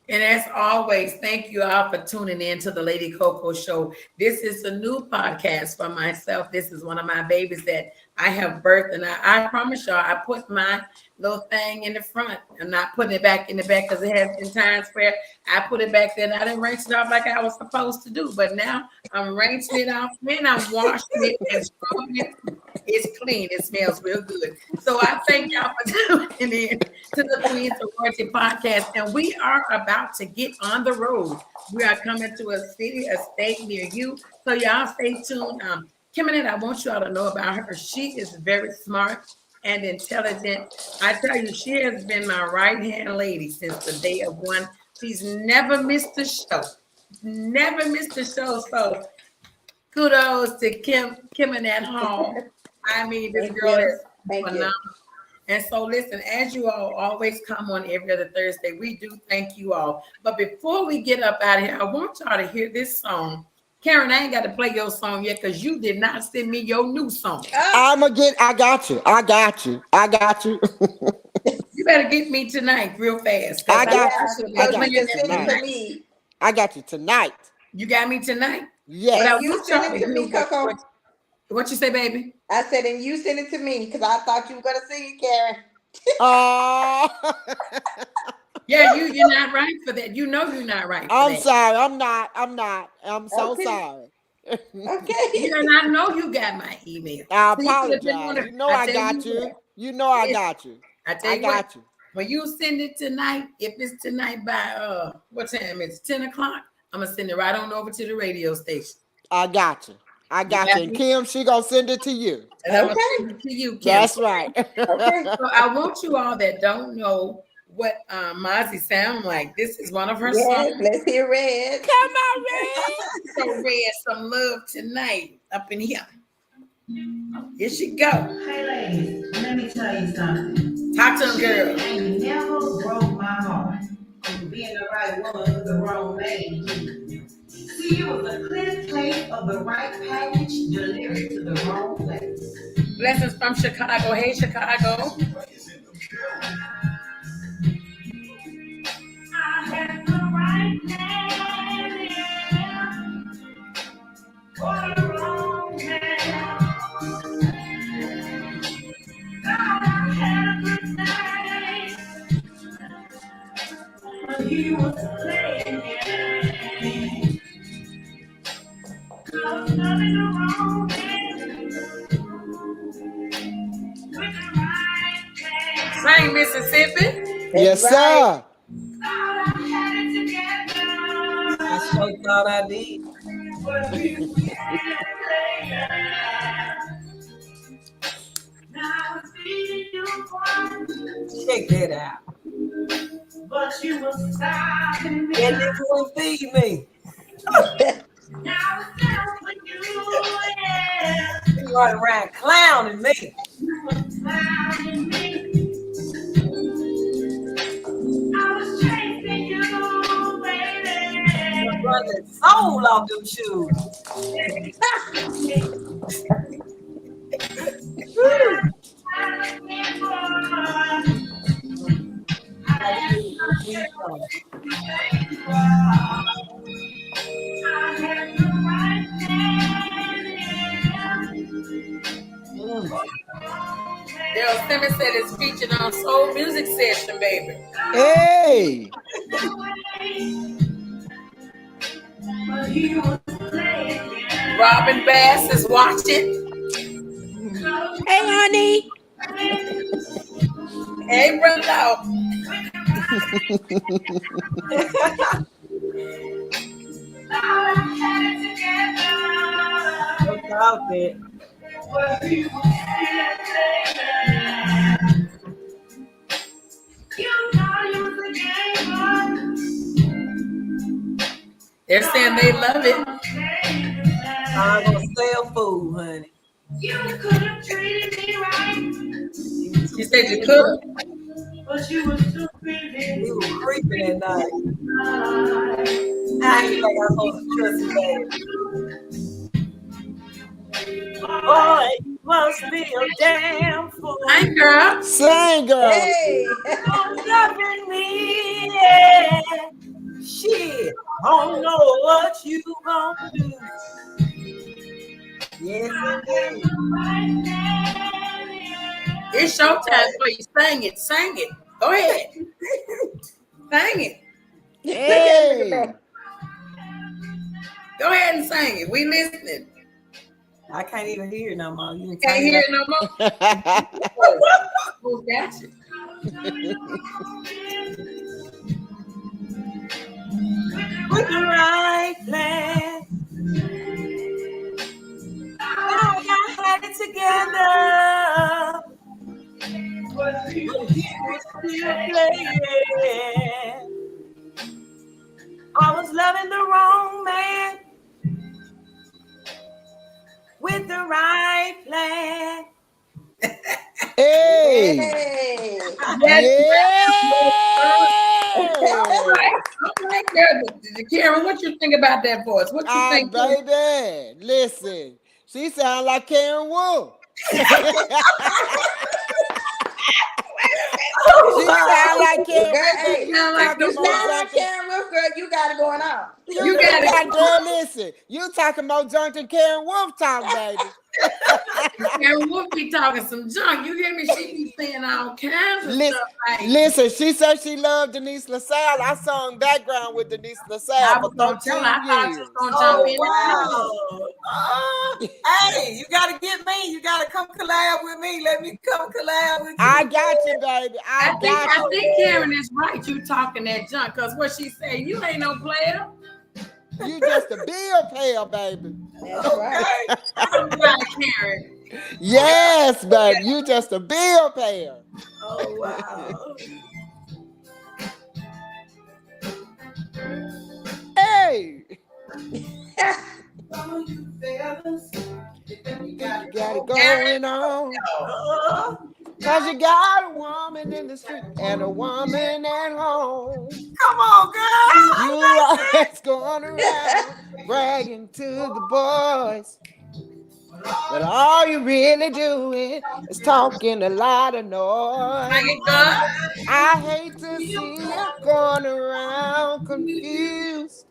And as always, thank you all for tuning in to the Lady Coco Show. This is a new podcast for myself. This is one of my babies that I have birthed. And I promise y'all, I put my little thing in the front. I'm not putting it back in the back because it has been times where I put it back there and I didn't rinse it off like I was supposed to do. But now I'm rinsing it off and I'm washing it and scrubbing it. It's clean. It smells real good. So I thank y'all for tuning in to the Queens of Royalty podcast. And we are about to get on the road. We are coming to a city, a state near you. So y'all stay tuned. Kim and I want y'all to know about her. She is very smart and intelligent. I tell you, she has been my right-hand lady since the day of one. She's never missed a show. Never missed a show. So kudos to Kim and that home. I mean, this Thank girl you. is Thank you. phenomenal. And so listen, as you all always come on every other Thursday, we do thank you all. But before we get up out of here, I want y'all to hear this song. Karen, I ain't got to play your song yet because you did not send me your new song. I got you. You better get me tonight real fast. I got should you. have I been got playing you You that send it to tonight. me. I got you tonight. You got me tonight? Yes. But I And you want y'all send it to hear me, Coco. what you say, baby? I said, and you send it to me because I thought you were gonna sing it, Karen. Oh, Yeah, you're not right for that. You know you're not right for I'm that. sorry. I'm not. I'm so Okay. sorry. Okay. Yeah, and I know you got my email. I So you could have been on apologize. it. You know I I tell got you you. what. You know I Listen, got you. I tell I you what. got you. When you send it tonight, if it's tonight by what time? It's 10 o'clock. I'm gonna send it right on over to the radio station. I got you. I got got you. And me? Kim, she gonna send it to you. And I'm gonna Okay. send it to you, Kim. That's right. Okay. So I want you all that don't know what Mozzie sound like. This is one of her Yes, songs. let's hear Red. Come on, Red. So Red, some love tonight up in here. Here she go. Hey ladies, let me tell you something. Talk to them, girl. Ain't never broke my heart. Being the right woman with the wrong man. See, it was a clear case of the right package delivered to the wrong place. Blessings from Chicago. Hey, Chicago. I had the right man for the wrong man. God, I had a good night, but he was playing. I was loving the wrong man with the right man. Sing Mississippi. Yes, right. sir. Thought I had it together. I sure thought I did. But he was later. Now it's feeding you one, Check that out. but you were stopping me. And this will feed me. Now it's down for you, yeah. You run around clowning me. You were clowning me. I was chasing you, baby. Run the soul off them shoes. Daryl Simmons said it's featured on Soul Music Session, baby. Hey. Robin Bass is watching. Hey, honey. Hey, brother. What's out there? They're saying they love it. I'm gonna sell food, honey. You could have treated me right, She said you could. but you were too busy. He was creeping at night. I ain't think I was supposed to trust his ass. Boy, you must be a damn fool. Hi, girl. Sing, girl. Hey. For loving me, yeah. Shit, I don't know what you gonna do. Yes, indeed. It's showtime for you. Sing it. Sing it. Go ahead. Sing it. Hey. Go ahead and sing it. We listening. I can't even hear it no more. You can Can't turn it hear up. it no more. Oh, gotcha. With the right plan. Thought I had it together. But you were still playing. I was loving the wrong man with the right plan. Hey. Hey. Yes, all Yeah. right. All right, girl. Karen, what you think about that voice? What you Ah, think? baby, listen. She sound like Karen Wolf. She sound like Girl, Karen Wolf, baby. hey, You Sound like talking you this about sound one. like junkie? Karen Wolf, girl. You got it going on. You got it. Girl, listen. You talking about junkie Karen Wolf talk, baby. Karen Wolf be talking some junk. You hear me? She be saying all kinds of stuff. Like, Listen, she said she loved Denise LaSalle. I sung background with Denise LaSalle I for was gonna tell her. 13 I thought she years. was gonna jump in. Oh, wow. Hey, you gotta get me. You gotta come collab with me. Let me come collab with you. I got you, baby. I got you. think Karen is right. You talking that junk? Cause what she said, you ain't no player. You just a bill payer, baby. That's right. I'm right, Karen. Yes, baby. You just a bill payer. Oh, wow. Hey. Some of you fellas, you think you got You it got it going. going on. Oh, Cause you got a woman in the street and a woman at home. come on, girl. You always going around bragging to the boys. But all you really doing is talking a lot of noise. I hate to see you going around confused.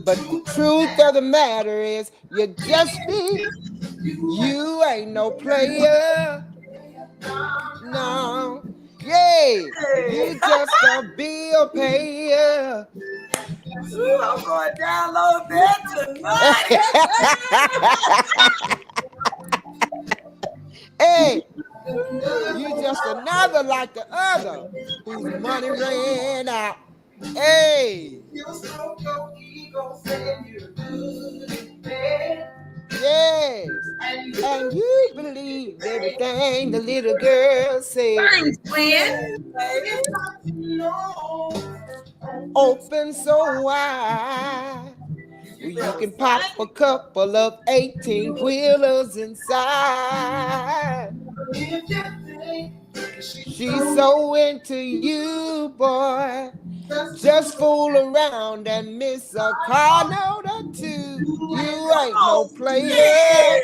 But the truth of the matter is, you just be, you ain't no player. No. Yay. You just a bill payer. Ooh, I'm going to download that tonight. Hey, you just another like the other whose money ran out. Hey. You stroke your ego, saying you're good and bad. Yes. And you believe everything the little girl said. Thanks, Gwen. It's not too long. Open so wide. Well, you can pop a couple of 18 wheelers inside. If you think She's so into you, boy. Just fool around and miss a car note or two. You ain't no player.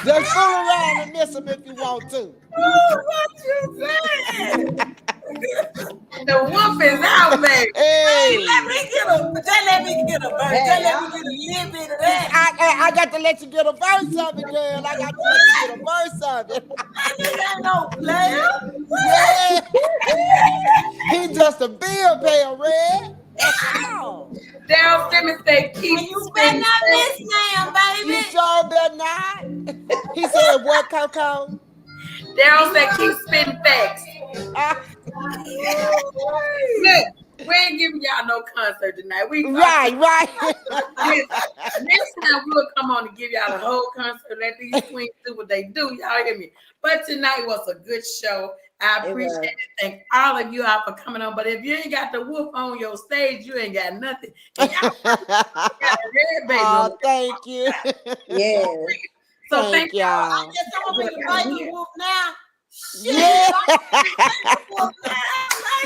Just fool around and miss them if you want to. What you saying? The wolf is out, baby. Hey, Let me get a verse. Just let me get a little bit of that. I got to let you get a verse of it, girl. I got to let you get a verse of it. Nigga ain't no player. Yeah. He just a bill payer, Red. That's all. Daryl Simmons say keep And you better not miss now, You baby. sure better not. He said, what, Coco? Daryl said keep spitting facts. Look, we ain't giving y'all no concert tonight. Right. Next time we'll come on and give y'all the whole concert. Let these queens do what they do. Y'all hear me? But tonight was a good show. I appreciate it. Thank all of you out for coming on. But if you ain't got the wolf on your stage, you ain't got nothing. And y'all got a red baby. Oh, thank you. Yeah. So Thank y'all. I guess I'm gonna be the baby wolf now. Shit. Yeah. Wolf now.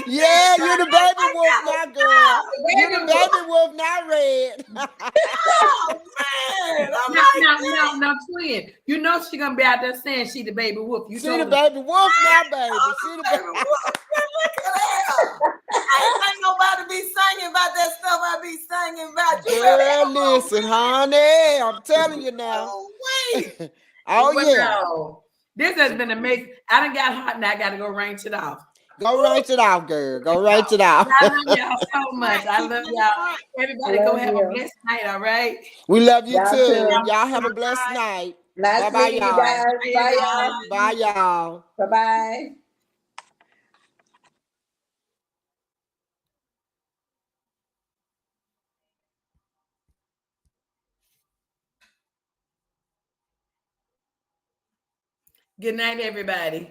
Yeah, you the baby wolf now, girl. You the baby wolf now, Red. Oh man. Now, twin. You know she gonna be out there saying she the baby wolf. You She told the her. baby wolf now, baby. She the baby. Look at that. Ain't nobody be singing about that stuff I be singing about. Girl, listen, honey. I'm telling you now. Oh, wait. Oh, yeah. Wow. This has been amazing. I done got hot and I gotta go range it off. Go write it out, girl. Go write it out. I love y'all so much. I love y'all. Everybody go Love have a you. blessed night, all right? We love you Y'all too. too. Y'all have a blessed night. Nice Bye-bye, meeting you y'all. guys. Bye, Bye, y'all. everyone. Bye, y'all. Bye bye. Good night, everybody.